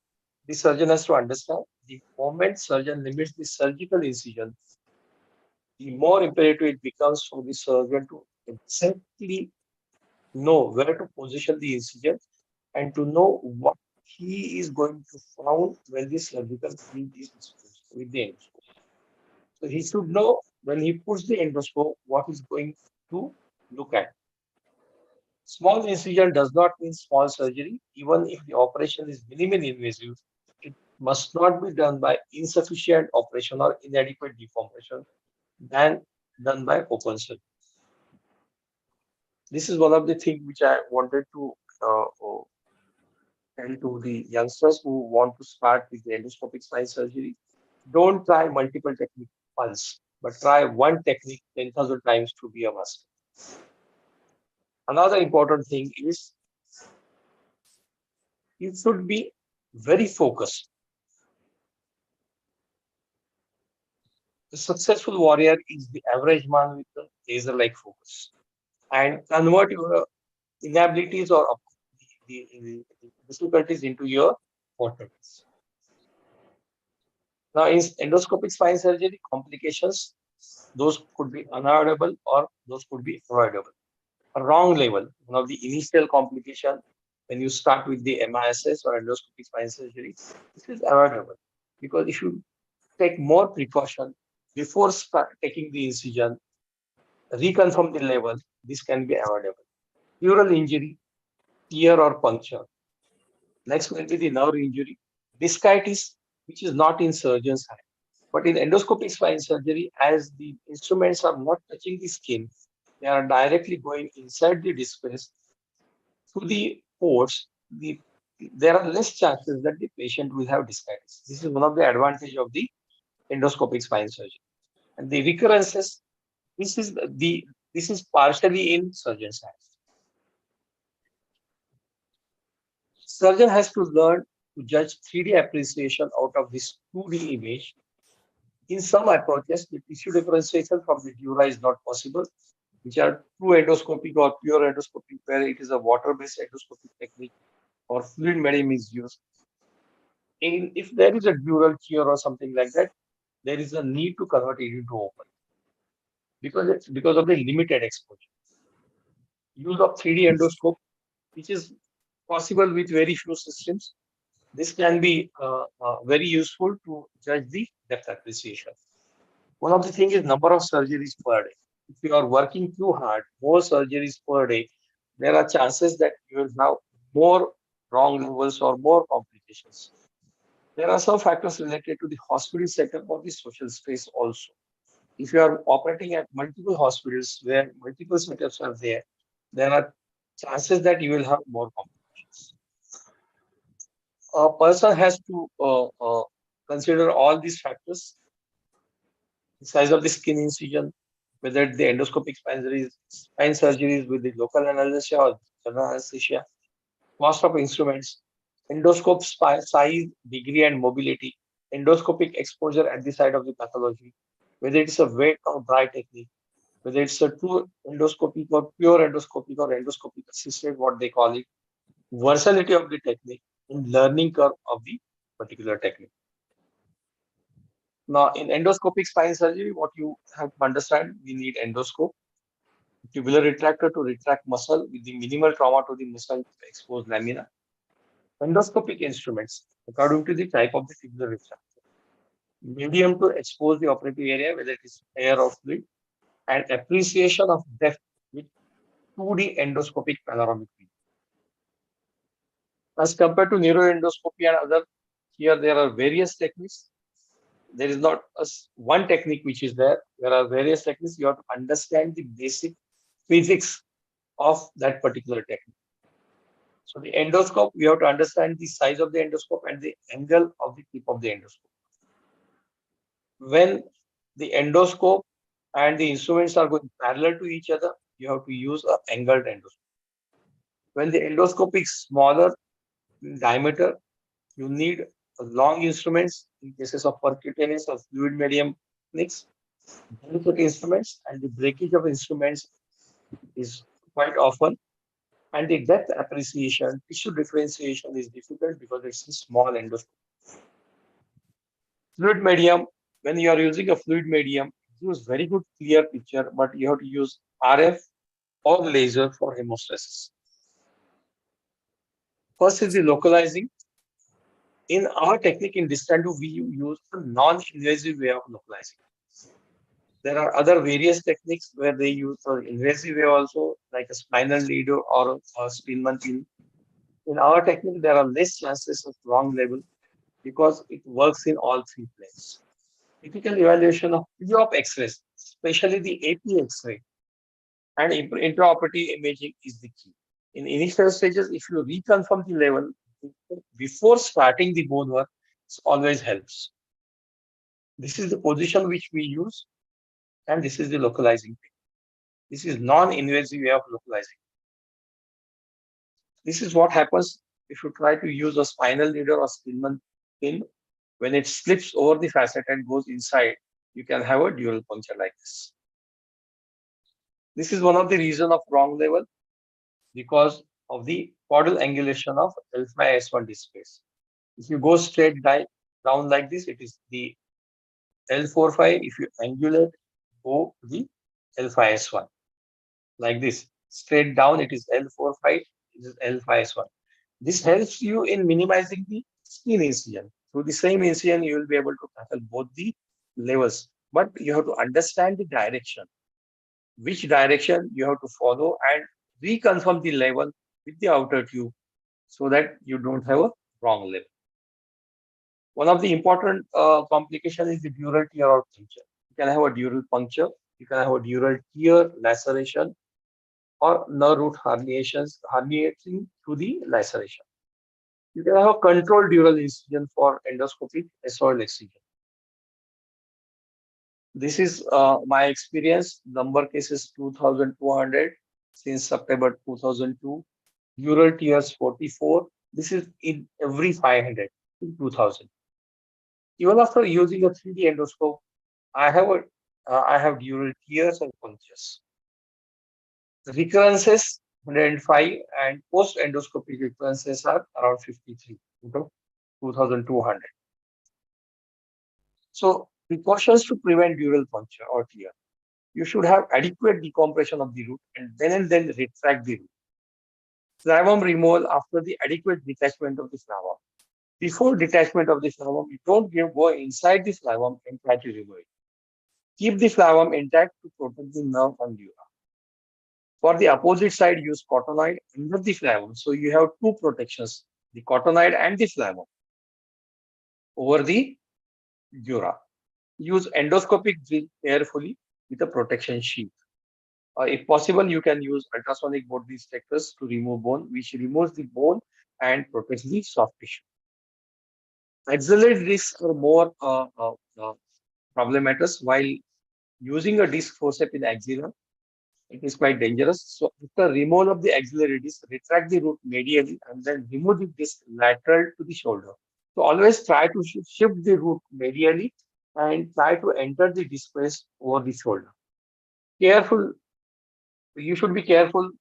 the surgeon has to understand, the moment surgeon limits the surgical incision, the more imperative it becomes for the surgeon to exactly know where to position the incision and to know what he is going to found when the surgical field is exposed with the endoscope. So he should know when he puts the endoscope what he's going to look at. Small incision does not mean small surgery. Even if the operation is minimally invasive, it must not be done by insufficient operation or inadequate deformation than done by open surgery. This is one of the things which I wanted to tell to the youngsters who want to start with the endoscopic spine surgery. Don't try multiple techniques once, but try one technique 10,000 times to be a master. Another important thing is you should be very focused. The successful warrior is the average man with the laser-like focus and convert your inabilities or the difficulties into your fortitudes. Now, in endoscopic spine surgery, complications, those could be unavoidable or those could be avoidable. A wrong level, one of the initial complication when you start with the MISS or endoscopic spine surgery, this is avoidable because if you take more precaution before taking the incision, reconfirm the level, this can be avoidable. Pleural injury, tear or puncture. Next will be the nerve injury, discitis, which is not in surgeon's hand. But in endoscopic spine surgery, as the instruments are not touching the skin, they are directly going inside the disc space to the ports. There are less chances that the patient will have discitis. This is one of the advantage of the endoscopic spine surgery. And the recurrences, this is partially in surgeon's hands. Surgeon has to learn to judge 3D appreciation out of this 2D image. In some approaches, the tissue differentiation from the dura is not possible, which are true endoscopic or pure endoscopic, where it is a water-based endoscopic technique or fluid medium is used. And if there is a dural tear or something like that, there is a need to convert it into open because of the limited exposure. Use of 3D endoscope, which is possible with very few systems. This can be very useful to judge the depth appreciation. One of the things is number of surgeries per day. If you are working too hard, more surgeries per day, there are chances that you will have more wrong levels or more complications. There are some factors related to the hospital setup or the social space also. If you are operating at multiple hospitals where multiple setups are there are chances that you will have more complications. A person has to consider all these factors: the size of the skin incision, whether the endoscopic spine surgeries with the local anesthesia or general anesthesia, cost of instruments, endoscope size, degree, and mobility, endoscopic exposure at the site of the pathology, whether it's a wet or dry technique, whether it's a true endoscopic or pure endoscopic or endoscopic assisted, what they call it, versatility of the technique, and learning curve of the particular technique. Now, in endoscopic spine surgery, what you have to understand, we need endoscope, tubular retractor to retract muscle with the minimal trauma to the muscle exposed lamina. Endoscopic instruments, according to the type of the tubular retractor. Medium to expose the operative area, whether it is air or fluid, and appreciation of depth with 2D endoscopic panoramic view. As compared to neuroendoscopy and other, here there are various techniques. There is not one technique which is there. There are various techniques. You have to understand the basic physics of that particular technique. So the endoscope, we have to understand the size of the endoscope and the angle of the tip of the endoscope. When the endoscope and the instruments are going parallel to each other, you have to use an angled endoscope. When the endoscope is smaller in diameter, you need long instruments in cases of percutaneous or fluid medium techniques, delicate instruments, and the breakage of instruments is quite often. And the depth appreciation, tissue differentiation is difficult because it's a small endoscope. Fluid medium, when you are using a fluid medium, it gives very good clear picture, but you have to use RF or laser for hemostasis. First is the localizing. In our technique in Distandu, we use a non-invasive way of localizing. There are other various techniques where they use an invasive way also, like a spinal leader or a Spielman pin. In our technique, there are less chances of wrong level because it works in all three planes. Typical evaluation of pre-op X-rays, especially the AP X-ray and intraoperative imaging is the key. In initial stages, if you reconfirm the level before starting the bone work, it always helps. This is the position which we use, and this is the localizing thing. This is non-invasive way of localizing. This is what happens if you try to use a spinal leader or Spielman pin. When it slips over the facet and goes inside, you can have a dural puncture like this. This is one of the reasons of wrong level because of the caudal angulation of alpha S1 disc space. If you go straight down like this, it is the L45. If you angulate, go the alpha S1 like this. Straight down, it is L45, it is alpha S1. This helps you in minimizing the skin incision. Through the same incision, you will be able to tackle both the levels, but you have to understand the direction, which direction you have to follow, and reconfirm the level with the outer tube so that you don't have a wrong level. One of the important complications is the dural tear or puncture. You can have a dural puncture, you can have a dural tear, laceration, or nerve root herniating through the laceration. You can have a controlled dural incision for endoscopic esophageal excision. This is my experience. Number cases 2,200 since September 2002. Dural tears 44. This is in every 500 in 2000. Even after using a 3D endoscope, I have dural tears and punctures. The recurrences 105 and post endoscopic recurrences are around 53 into 2,200. So precautions to prevent dural puncture or tear. You should have adequate decompression of the root and then retract the root. Flavum removal after the adequate detachment of the flavum. Before detachment of the flavum, you don't go inside the flavum and try to remove it. Keep the flavum intact to protect the nerve and dura. For the opposite side, use cottonoid under the flavum. So you have two protections, the cottonoid and the flavum over the dura. Use endoscopic drill carefully with a protection sheath. If possible, you can use ultrasonic bone detectors to remove bone, which removes the bone and protects the soft tissue. Axillary discs are more problematous. While using a disc forceps in axilla, it is quite dangerous. So after removal of the axillary disc, retract the root medially and then remove the disc lateral to the shoulder. So always try to shift the root medially and try to enter the disc space over the shoulder. You should be careful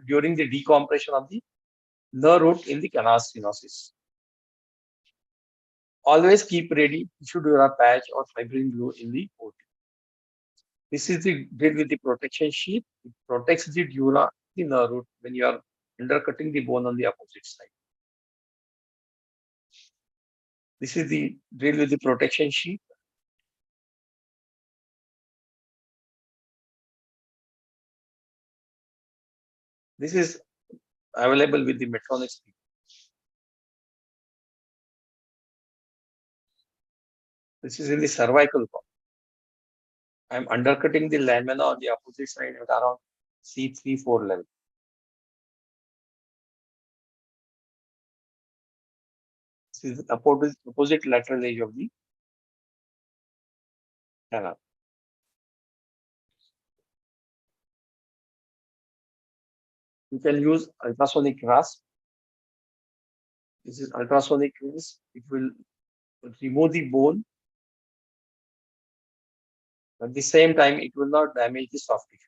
during the decompression of the nerve root in the canal stenosis. Always keep ready tissue dura patch or fibrin glue in the OT. This is the drill with the protection sheath. It protects the dura, the nerve root when you are undercutting the bone on the opposite side. This is the drill with the protection sheath. This is available with the Medtronic speed. This is in the cervical column. I am undercutting the lamina on the opposite side at around C3-4 level. This is the opposite lateral edge of the canal. You can use ultrasonic grasp. This is ultrasonic grasp. It will remove the bone. At the same time, it will not damage the soft tissue.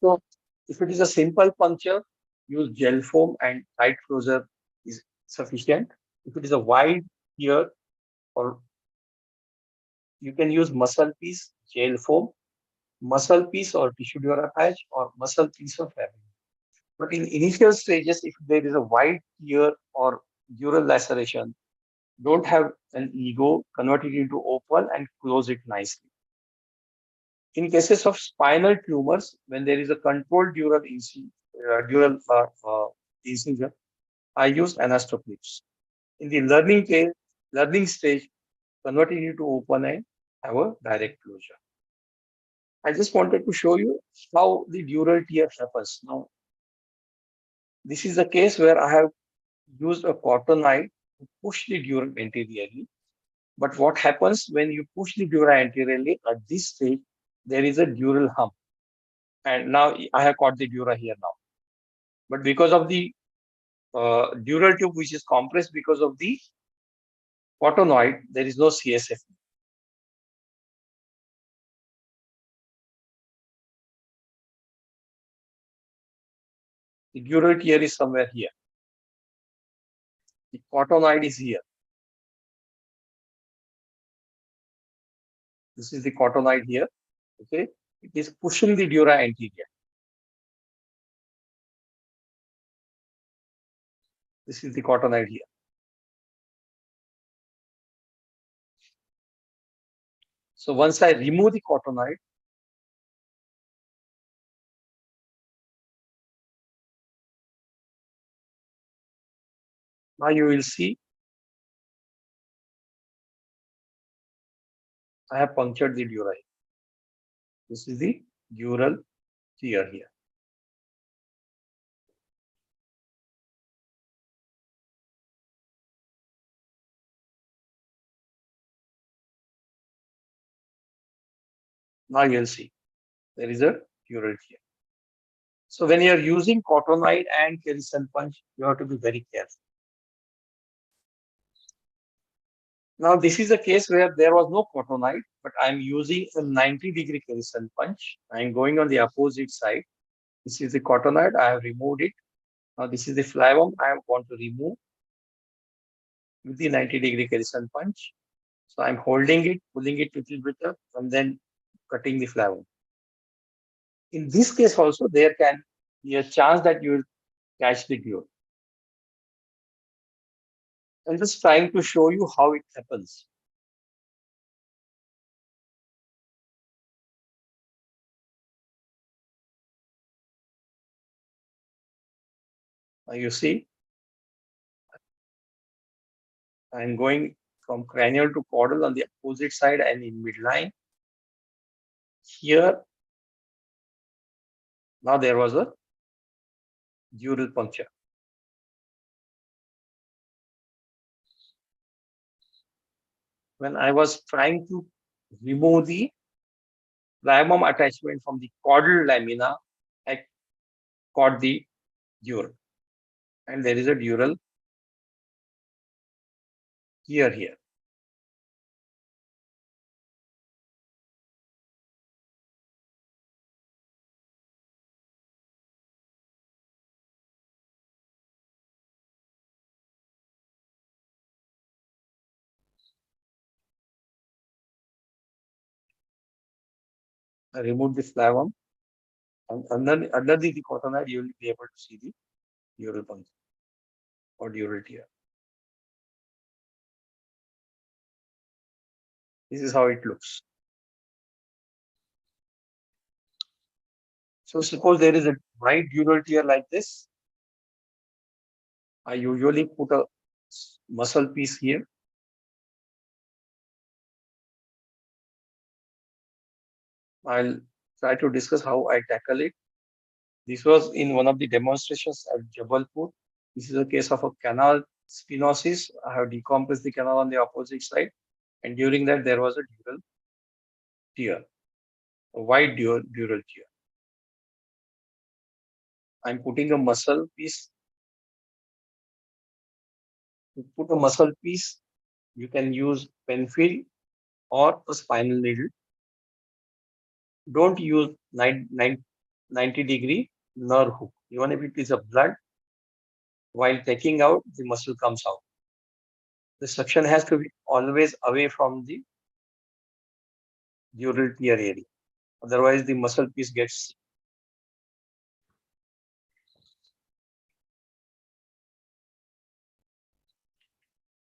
So if it is a simple puncture, use gel foam and tight closure is sufficient. If it is a wide tear, or you can use muscle piece, gel foam, muscle piece or tissue dura patch, or muscle piece of fabric. But in initial stages, if there is a wide tear or dural laceration, don't have an ego, convert it into open and close it nicely. In cases of spinal tumors, when there is a controlled dural incision, I use anastoplips. In the learning stage, convert it into open and have a direct closure. I just wanted to show you how the dural tear happens. Now, this is a case where I have used a cottonide to push the dura anteriorly. But what happens when you push the dura anteriorly at this stage, there is a dural hump. And now I have caught the dura here now. But because of the dural tube, which is compressed because of the cottonoid, there is no CSF. The dural tear is somewhere here. The cottonoid is here. This is the cottonoid here. Okay, it is pushing the dura anterior. This is the cottonoid here. So once I remove the cottonoid, now you will see I have punctured the dura. This is the dural tear here. Now you'll see there is a dural tear. So when you are using cottonoid and Kerrison punch, you have to be very careful. Now this is a case where there was no cottonoid, but I'm using a 90-degree Kerrison punch. I'm going on the opposite side. This is the cottonoid. I have removed it. Now this is the flavum I want to remove with the 90-degree Kerrison punch. So I'm holding it, pulling it a little bit up, and then cutting the flavum. In this case also, there can be a chance that you will catch the glue. I'm just trying to show you how it happens. Now you see, I'm going from cranial to caudal on the opposite side and in midline. Here, now there was a dural puncture. When I was trying to remove the flavum attachment from the caudal lamina, I caught the dural. And there is a dural tear here. I removed the flavum, and under the cottonoid, you will be able to see the dural puncture or dural tear. This is how it looks. So suppose there is a right dural tear like this. I usually put a muscle piece here. I'll try to discuss how I tackle it. This was in one of the demonstrations at Jabalpur. This is a case of a canal stenosis. I have decompressed the canal on the opposite side, and during that there was a dural tear, a wide dural tear. I'm putting a muscle piece. To put a muscle piece, you can use penfield or a spinal needle. Don't use 90-degree nerve hook. Even if it is a blood, while taking out, the muscle comes out. The suction has to be always away from the dural tear area. Otherwise, the muscle piece gets.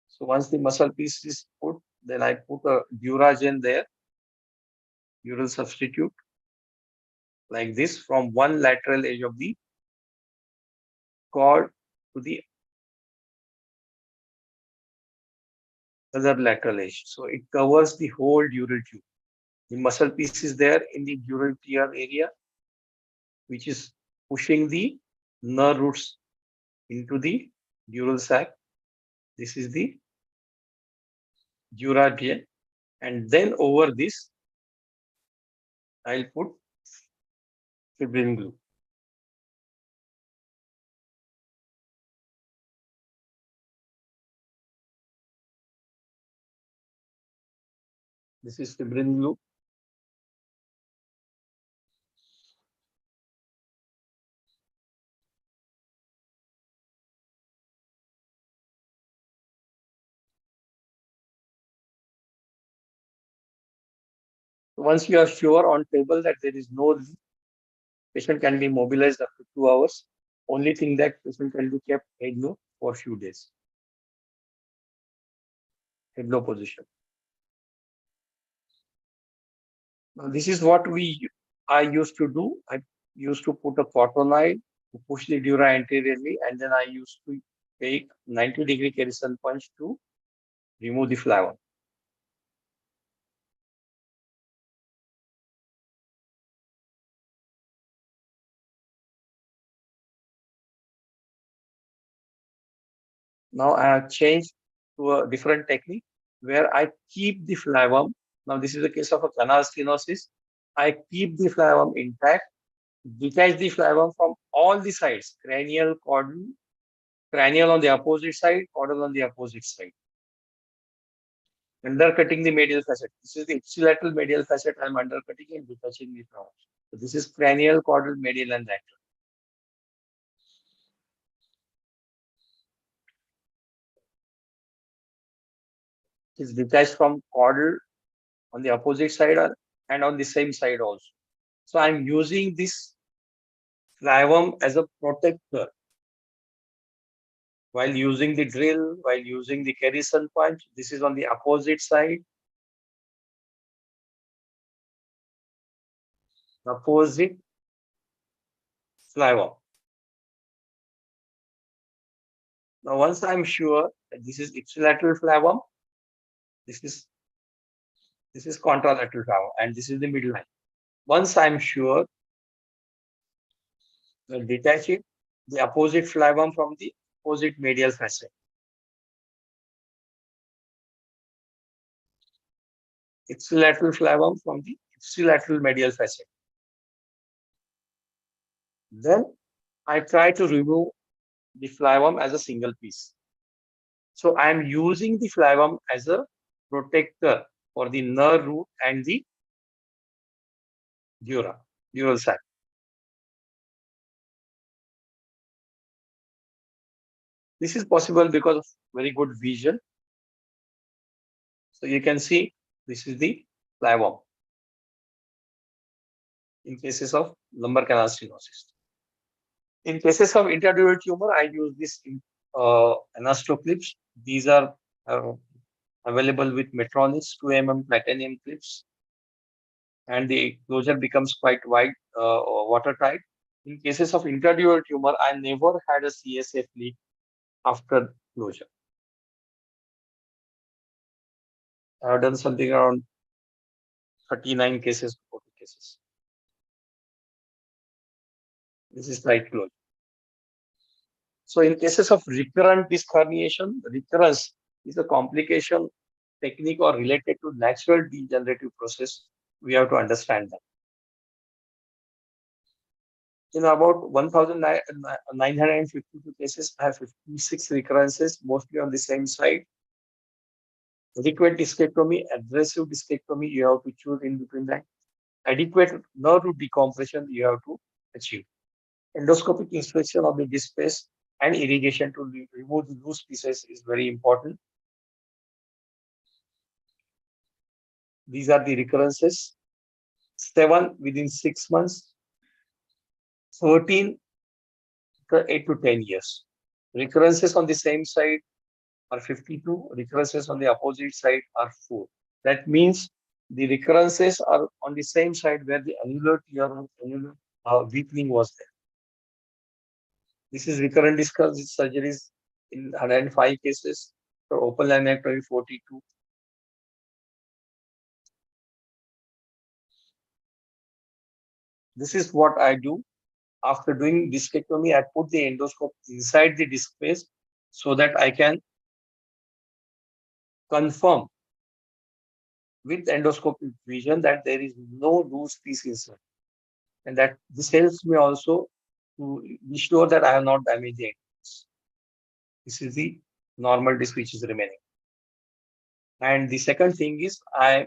So once the muscle piece is put, then I put a Duragen there, dural substitute, like this, from one lateral edge of the cord to the other lateral edge. So it covers the whole dural tube. The muscle piece is there in the dural tear area, which is pushing the nerve roots into the dural sac. This is the dura tear. And then over this, I'll put fibrin glue. This is fibrin glue. Once you are sure on table that there is no leak, patient can be mobilized up to 2 hours. Only thing that patient can be kept head low for a few days. Head low position. Now this is what I used to do. I used to put a cottonide to push the dura anteriorly, and then I used to take 90-degree Kerrison punch to remove the flavum. Now I have changed to a different technique where I keep the flavum. Now this is the case of a canal stenosis. I keep the flavum intact, detach the flavum from all the sides, cranial, caudal, cranial on the opposite side, caudal on the opposite side. Undercutting the medial facet. This is the ipsilateral medial facet. I'm undercutting and detaching the flavum. So this is cranial, caudal, medial, and lateral. It is detached from caudal on the opposite side and on the same side also. So I'm using this flavum as a protector while using the drill, while using the Kerrison punch. This is on the opposite side. Opposite flavum. Now, once I'm sure that this is ipsilateral flavum, this is contralateral flavum, and this is the middle line. Once I'm sure, I'll detach it, the opposite flavum from the opposite medial facet. Ipsilateral flavum from the ipsilateral medial facet. Then I try to remove the flavum as a single piece. So I am using the flavum as a protector for the nerve root and the dural sac. This is possible because of very good vision. So you can see this is the flavum in cases of lumbar canal stenosis. In cases of intradural tumor, I use this anasto clips. These are available with Metronis 2 mm titanium clips, and the closure becomes quite wide, watertight. In cases of intradural tumor, I never had a CSF leak after closure. I have done something around 39 cases, 40 cases. This is tight closure. So in cases of recurrent disc herniation, recurrence is a complication technique or related to natural degenerative process. We have to understand that. In about 1,952 cases, I have 56 recurrences, mostly on the same side. Adequate discectomy, aggressive discectomy, you have to choose in between that. Adequate nerve root decompression, you have to achieve. Endoscopic inspection of the disc space and irrigation to remove the loose pieces is very important. These are the recurrences. 7 within 6 months, 13 8 to 10 years. Recurrences on the same side are 52. Recurrences on the opposite side are 4. That means the recurrences are on the same side where the annular tear or annular weakening was there. This is recurrent disc surgeries in 105 cases. For open laminectomy, 42. This is what I do. After doing discectomy, I put the endoscope inside the disc space so that I can confirm with endoscopic vision that there is no loose piece inside. And that this helps me also to be sure that I have not damaged the endoscope. This is the normal disc which is remaining. And the second thing is I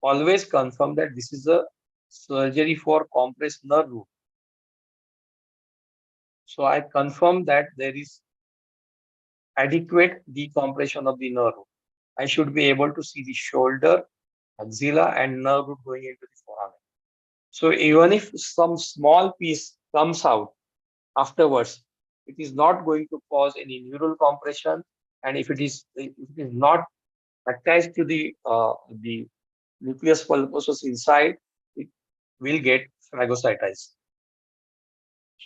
always confirm that this is a surgery for compressed nerve root. So I confirm that there is adequate decompression of the nerve root. I should be able to see the shoulder, axilla, and nerve root going into the foramen. So even if some small piece comes out afterwards, it is not going to cause any neural compression. And if it is not attached to the nucleus pulposus inside, it will get phagocytized.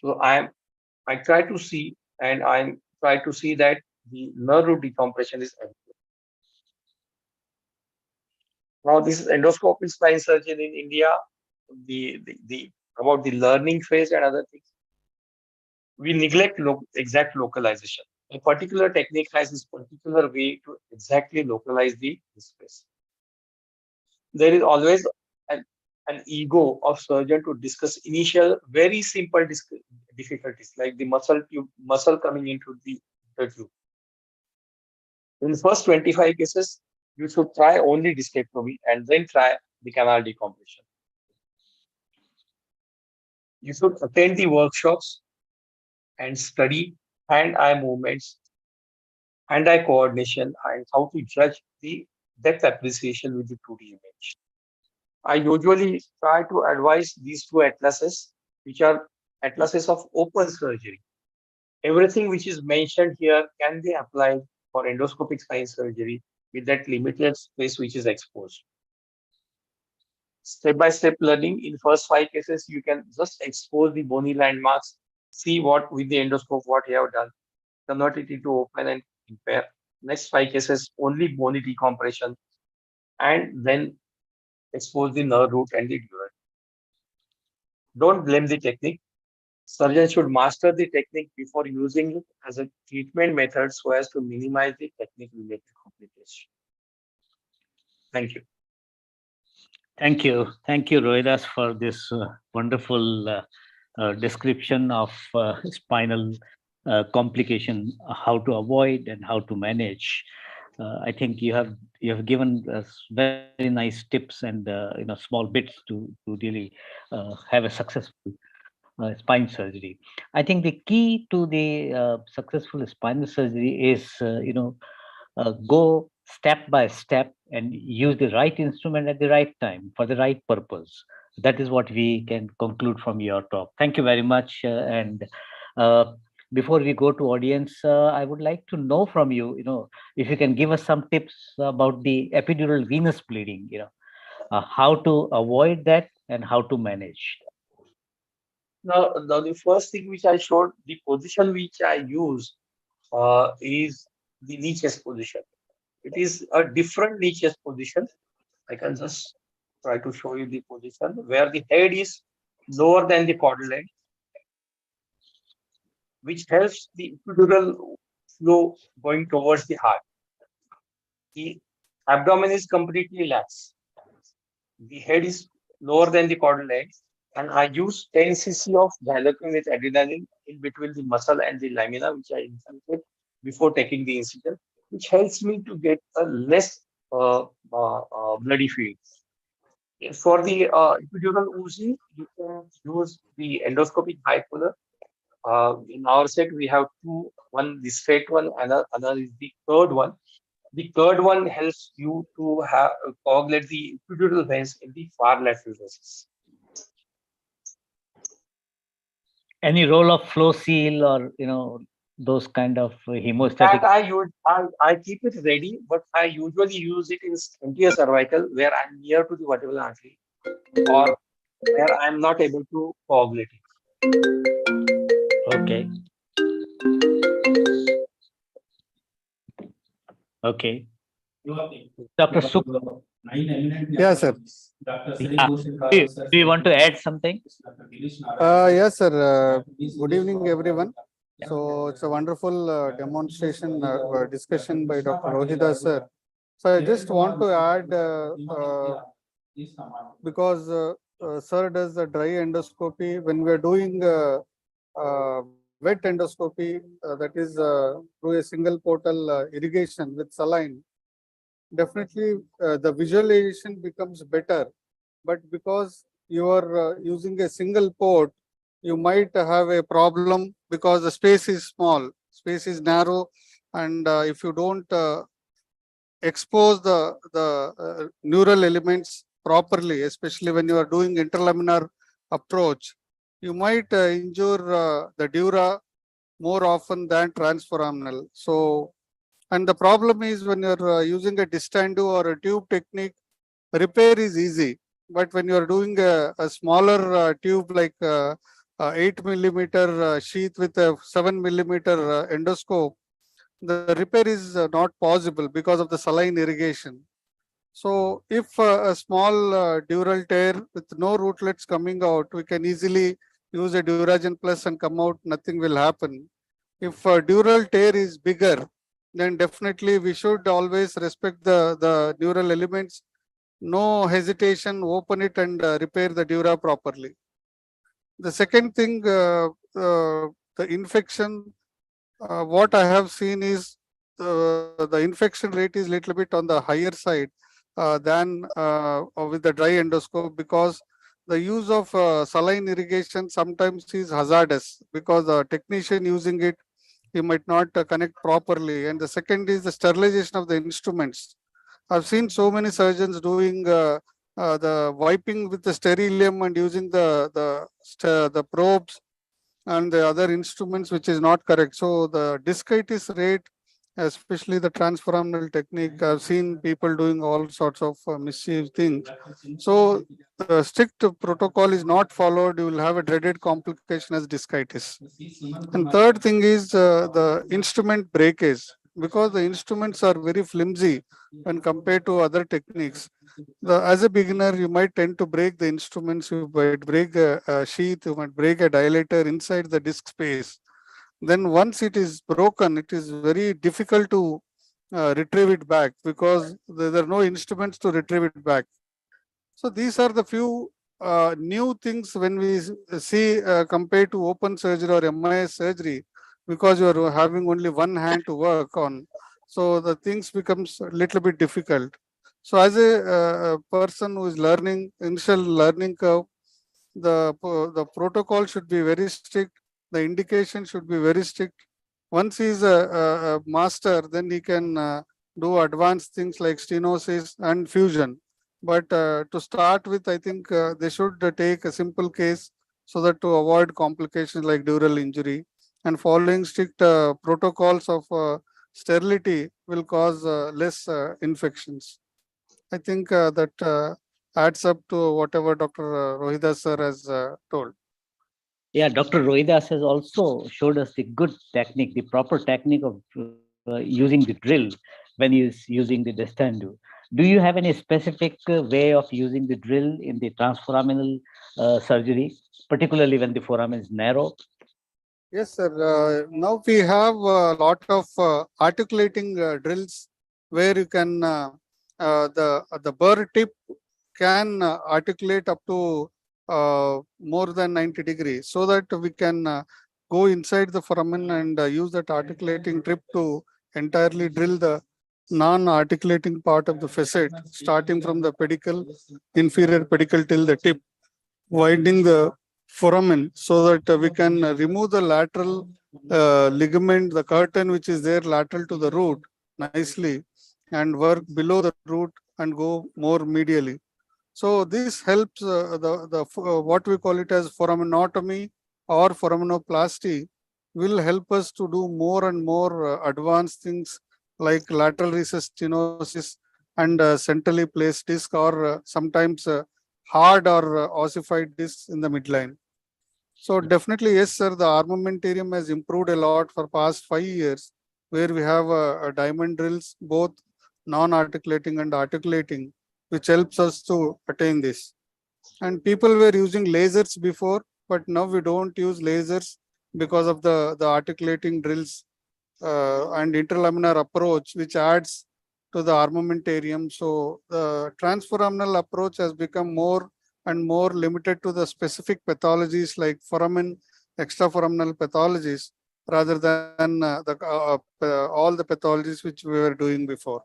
So I try to see, and I try to see that the nerve root decompression is adequate. Now, this is endoscopic spine surgery in India. The about the learning phase and other things, we neglect exact localization. A particular technique has this particular way to exactly localize the space. There is always an ego of surgeon to discuss initial very simple difficulties like the muscle coming into the tube. In the first 25 cases, you should try only discectomy and then try the canal decompression. You should attend the workshops and study hand-eye movements, hand-eye coordination, and how to judge the depth appreciation with the 2D image. I usually try to advise these two atlases, which are atlases of open surgery. Everything which is mentioned here can be applied for endoscopic spine surgery with that limited space which is exposed. Step-by-step learning. In first 5 cases, you can just expose the bony landmarks, see what with the endoscope what you have done, convert it into open and impair. Next 5 cases, only bony decompression, and then expose the nerve root and the dura. Don't blame the technique. Surgeons should master the technique before using it as a treatment method so as to minimize the technique-related complications. Thank you. Thank you, Rohidas, for this wonderful description of spinal complication, how to avoid and how to manage. I think you have given us very nice tips and small bits to really have a successful spine surgery. I think the key to the successful spinal surgery is go step by step and use the right instrument at the right time for the right purpose. That is what we can conclude from your talk. Thank you very much. Before we go to audience, I would like to know from you, if you can give us some tips about the epidural venous bleeding, how to avoid that and how to manage. Now, the first thing which I showed, the position which I use is the knee chest position. It is a different knee chest position. I can just try to show you the position where the head is lower than the caudal end, which helps the epidural flow going towards the heart. The abdomen is completely lax. The head is lower than the caudal end, and I use 10 cc of dialocin with adrenaline in between the muscle and the lamina, which I infiltrate before taking the incision, which helps me to get a less bloody field. For the epidural oozing, you can use the endoscopic bipolar. In our set, we have two, one the straight one, another is the curved one. The curved one helps you to have coagulate the epidural veins in the far lateral vessels. Any role of flow seal or those kind of hemostatic? That I keep it ready, but I usually use it in anterior cervical where I'm near to the vertebral artery or where I'm not able to coagulate it. Okay. Okay. Dr. Suk, Yes, sir. yeah. Do you want to add something? Yes, sir. Good evening, everyone. So it's a wonderful demonstration discussion by Dr. Rohida, sir. So I just want to add, because sir does the dry endoscopy. When we are doing wet endoscopy, that is through a single portal irrigation with saline, definitely the visualization becomes better. But because you are using a single port, you might have a problem because the space is small, space is narrow, and if you don't expose the neural elements properly, especially when you are doing interlaminar approach, you might injure the dura more often than transforaminal. So, and the problem is when you're using a distendu or a tube technique, repair is easy. But when you're doing a smaller tube like 8 millimeter sheath with a 7 millimeter endoscope, the repair is not possible because of the saline irrigation. So if a small dural tear with no rootlets coming out, we can easily use a Duragen Plus and come out, nothing will happen. If a dural tear is bigger, then definitely we should always respect the neural elements. No hesitation, open it and repair the dura properly. The second thing, the infection, what I have seen is the infection rate is little bit on the higher side than with the dry endoscope, because the use of saline irrigation sometimes is hazardous because the technician using it, he might not connect properly. And the second is the sterilization of the instruments. I've seen so many surgeons doing the wiping with the sterilium and using the probes and the other instruments, which is not correct. So the discitis rate, especially the transforaminal technique, I've seen people doing all sorts of mischief things. So the strict protocol is not followed, you will have a dreaded complication as discitis. And third thing is the instrument breakage, because the instruments are very flimsy when compared to other techniques. As a beginner, you might tend to break the instruments, you might break a sheath, you might break a dilator inside the disc space. Then once it is broken, it is very difficult to retrieve it back because there are no instruments to retrieve it back. So these are the few new things when we see compared to open surgery or MIS surgery, because you are having only one hand to work on. So the things becomes a little bit difficult. So as a person who is learning, initial learning curve, the protocol should be very strict. The indication should be very strict. Once he is a master, then he can do advanced things like stenosis and fusion. But to start with, I think they should take a simple case so that to avoid complications like dural injury, and following strict protocols of sterility will cause less infections. I think that adds up to whatever Dr. Rohida sir has told. Yeah, Dr. Rohidas has also showed us the good technique, the proper technique of using the drill when he is using the destendu. Do you have any specific way of using the drill in the transforaminal surgery, particularly when the foramen is narrow? Yes, sir. Now we have a lot of articulating drills where you can the burr tip can articulate up to more than 90 degrees, so that we can go inside the foramen and use that articulating tip to entirely drill the non-articulating part of the facet, starting from the pedicle, inferior pedicle till the tip, widening the foramen so that we can remove the lateral ligament, the curtain which is there lateral to the root nicely, and work below the root and go more medially. So this helps what we call it as foraminotomy or foraminoplasty will help us to do more and more advanced things like lateral recess stenosis and centrally placed disc, or sometimes hard or ossified discs in the midline. So definitely, yes, sir, the armamentarium has improved a lot for past 5 years, where we have diamond drills, both non-articulating and articulating, which helps us to attain this. And people were using lasers before, but now we don't use lasers because of the articulating drills and interlaminar approach, which adds to the armamentarium. So the transforaminal approach has become more and more limited to the specific pathologies like foramen, extraforaminal pathologies, rather than all the pathologies which we were doing before.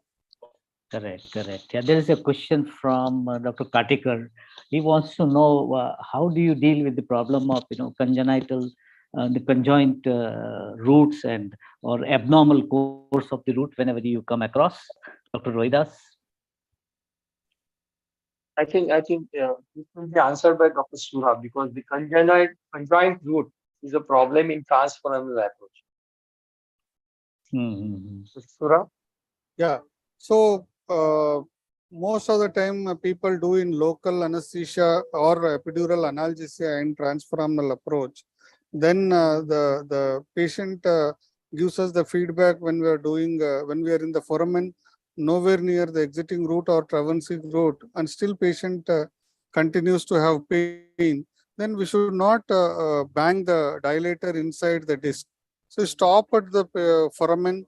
Correct, correct. Yeah, there is a question from Dr. Katikar. He wants to know how do you deal with the problem of congenital, the conjoint roots and or abnormal course of the root whenever you come across, Dr. Rohidas? I think this will be answered by Dr. Sura, because the conjoint root is a problem in transforaminal approach. Sura? Yeah. So most of the time people do in local anesthesia or epidural analgesia in transforaminal approach. Then the patient gives us the feedback when we are doing when we are in the foramen, nowhere near the exiting root or traversing root, and still patient continues to have pain. Then we should not bang the dilator inside the disc. So stop at the foramen.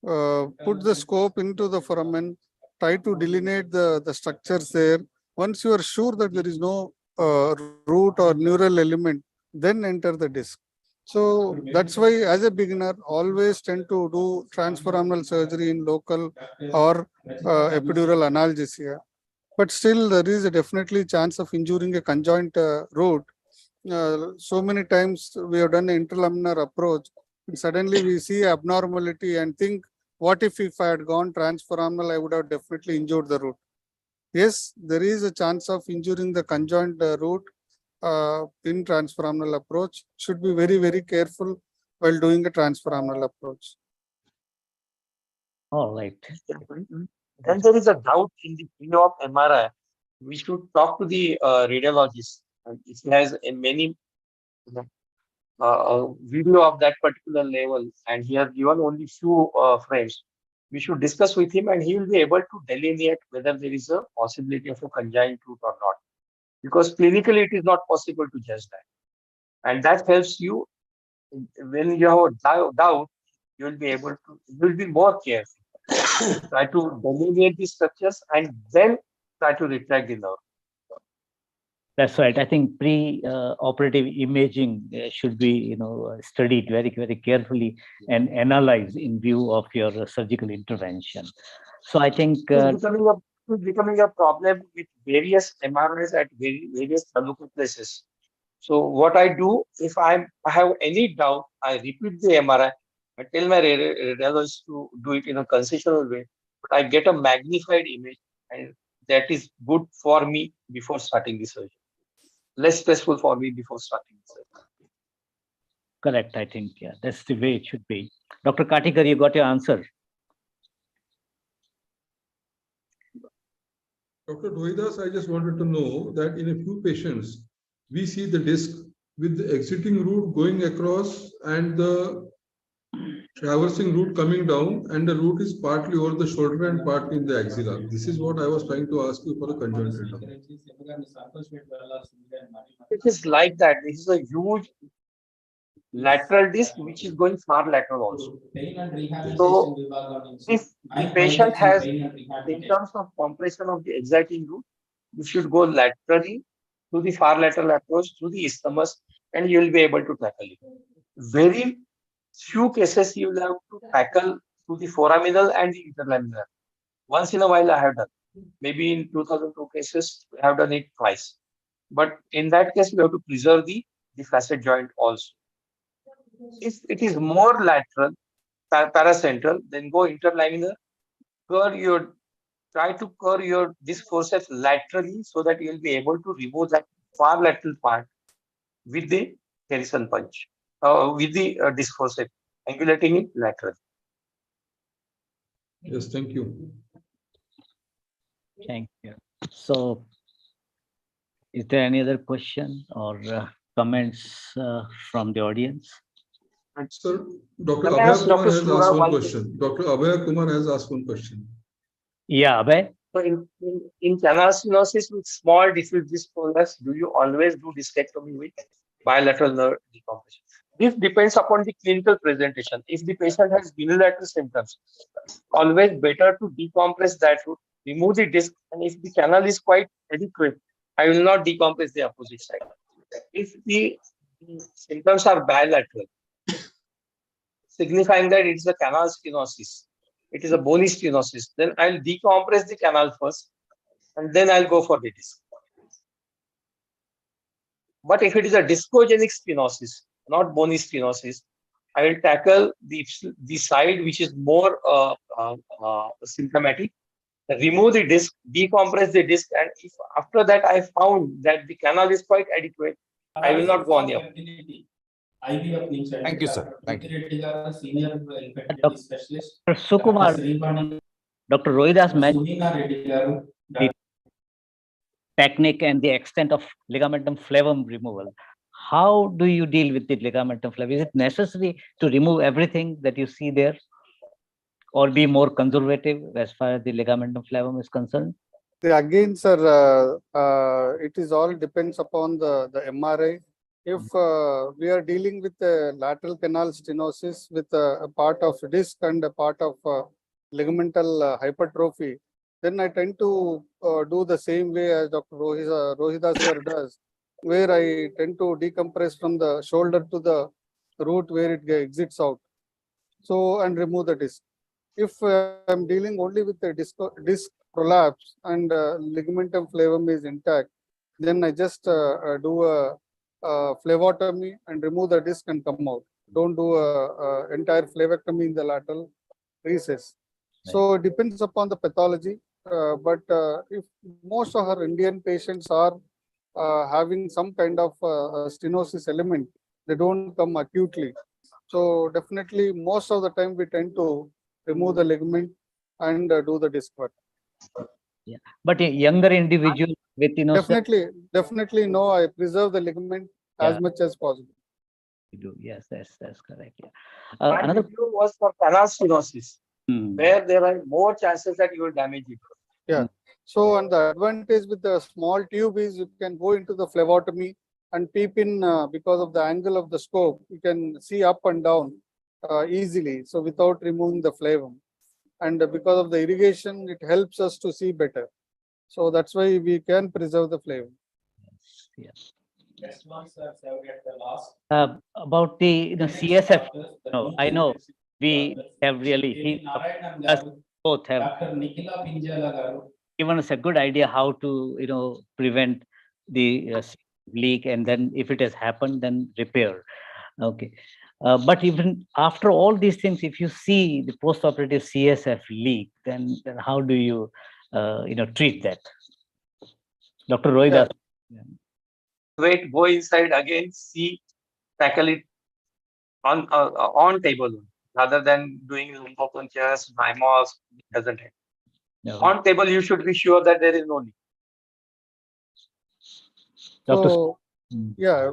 Put the scope into the foramen, try to delineate the structures there. Once you are sure that there is no root or neural element, then enter the disc. So that's why as a beginner, always tend to do transforaminal surgery in local or epidural analgesia. But still there is a definitely chance of injuring a conjoint root. So many times we have done an interlaminar approach, and suddenly we see abnormality and think, what if I had gone transforaminal, I would have definitely injured the root. Yes, there is a chance of injuring the conjoint root in transforaminal approach. Should be very, very careful while doing a transforaminal approach. All right. Then there is a doubt in the field of MRI. We should talk to the radiologist. If he has a many video of that particular level and he has given only few frames, we should discuss with him and he will be able to delineate whether there is a possibility of a conjoint root or not. Because clinically it is not possible to judge that. And that helps you when you have a doubt, you will be able to, you will be more careful. Try to delineate the structures and then try to retract the nerve. That's right. I think pre-operative imaging should be, studied very, very carefully and analyzed in view of your surgical intervention. So I think it's becoming a problem with various MRIs at various local places. So what I do, if I have any doubt, I repeat the MRI. I tell my radiologist to do it in a concessional way, but I get a magnified image, and that is good for me before starting the surgery. Less stressful for me before starting the surgery. Correct, I think, yeah, that's the way it should be. Dr. Katikar, you got your answer. Dr. Rohidas, I just wanted to know that in a few patients, we see the disc with the exiting root going across and the traversing root coming down, and the root is partly over the shoulder and partly in the axilla. This is what I was trying to ask you for the conjoint return. It is like that. This is a huge lateral disc which is going far lateral also. So if the patient has symptoms of compression of the exiting root, you should go laterally to the far lateral approach through the isthmus and you will be able to tackle it. Very few cases you will have to tackle through the foraminal and the interlaminar. Once in a while I have done. Maybe in 2002 cases, I have done it twice. But in that case, you have to preserve the facet joint also. If it is more lateral, paracentral, then go interlaminar, try to curve your disc forceps laterally so that you will be able to remove that far lateral part with the Harrison punch, with the disc forceps, angulating it laterally. Yes, thank you. Thank you. So, is there any other question or comments from the audience? Sir, Dr. Abhay Kumar has asked one question. Dr. Abhay Kumar has asked one question. Yeah, Abhay. So in canal stenosis with small diffuse disc prolapse, do you always do discectomy with bilateral nerve decompression? This depends upon the clinical presentation. If the patient has unilateral symptoms, always better to decompress that root, remove the disc, and if the canal is quite adequate, I will not decompress the opposite side. If the symptoms are bilateral, signifying that it is a canal stenosis, it is a bony stenosis, then I'll decompress the canal first, and then I'll go for the disc. But if it is a discogenic stenosis, not bony stenosis, I will tackle the side which is more symptomatic, remove the disc, decompress the disc, and if after that I found that the canal is quite adequate, I will not go on the up. Thank you, sir. Thank you. Dr. Sukumar, Dr. Rohidas mentioned the technique and the extent of ligamentum flavum removal. How do you deal with the ligamentum flavum? Is it necessary to remove everything that you see there, or be more conservative as far as the ligamentum flavum is concerned? Again, sir, it is all depends upon the MRI. If we are dealing with lateral canal stenosis with a part of disc and a part of ligamental hypertrophy, then I tend to do the same way as Dr. Rohidas sir does, where I tend to decompress from the shoulder to the root where it exits out. So, and remove the disc. If I'm dealing only with the disc prolapse and ligamentum flavum is intact, then I just do a flavotomy and remove the disc and come out. Don't do a entire flavectomy in the lateral recess. So it depends upon the pathology. But if most of our Indian patients are having some kind of stenosis element, they don't come acutely. So definitely most of the time we tend to remove the ligament and do the disc work. Yeah, but a younger individual with Definitely no, I preserve the ligament as much as possible. You do. Yes, that's correct. Yeah. My Another review was for canal stenosis, where there are more chances that you will damage it. Yeah. So, and the advantage with the small tube is you can go into the flavotomy and peep in because of the angle of the scope. You can see up and down easily. So, without removing the flavum, and because of the irrigation, it helps us to see better. So that's why we can preserve the flavum. Yes. About the CSF, no, I know we have really both have given us a good idea how to prevent the leak, and then if it has happened, then repair. Okay. But even after all these things, if you see the post-operative CSF leak, then how do you treat that? Dr. Rohidas. Yeah. Wait, go inside again, see, tackle it on table rather than doing lumpopulchers, mimos, doesn't help. No. On table, you should be sure that there is no leak. So, yeah,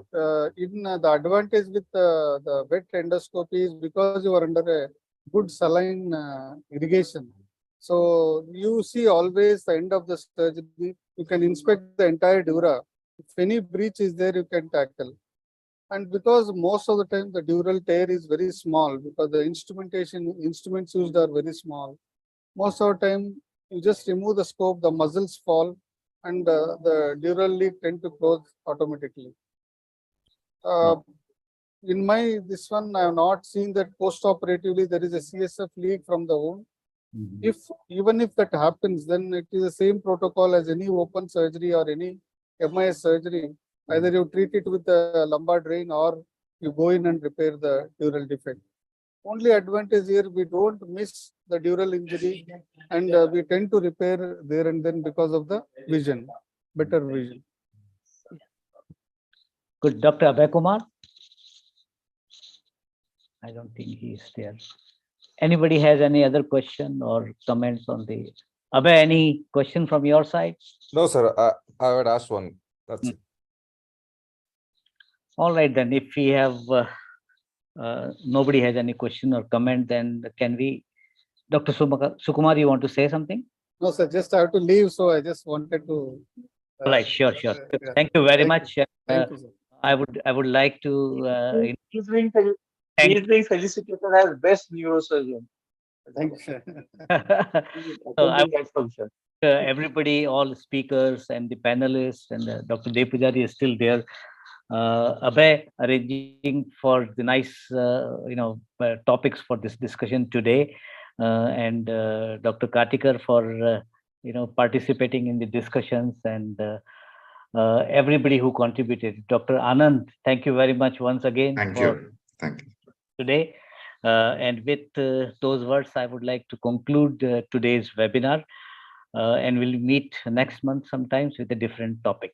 in the advantage with the wet endoscopy is because you are under a good saline irrigation. So you see always the end of the surgery. You can inspect the entire dura. If any breach is there, you can tackle. And because most of the time the dural tear is very small, because the instruments used are very small. Most of the time you just remove the scope, the muscles fall, and the dural leak tend to close automatically. In this one, I have not seen that post-operatively there is a CSF leak from the wound. Even if that happens, then it is the same protocol as any open surgery or any MIS surgery. Either you treat it with a lumbar drain or you go in and repair the dural defect. Only advantage here, we don't miss the dural injury, and we tend to repair there and then because of the vision, better vision. Good. Dr. Abhay Kumar? I don't think he is there. Anybody has any other question or comments on the... Abhay, any question from your side? No, sir. I would ask one. That's it. All right, then. If we have... nobody has any question or comment, then can we... Dr. Sukumar, you want to say something? No, sir, just I have to leave, so I just wanted to. All right, sure. yeah. Thank you very Thank much. Thank you, sir. I would like to He's being thank felicitated as best neurosurgeon. Thank you, sir. He's So I attending that function. everybody, all the speakers and the panelists, and Dr. Depujari is still there. Abhay arranging for the nice, topics for this discussion today, and Dr. Katikar for participating in the discussions, and everybody who contributed. Dr. Anand, thank you very much once again Thank for you. Thank you. today. And with those words, I would like to conclude today's webinar, and we'll meet next month sometimes with a different topic.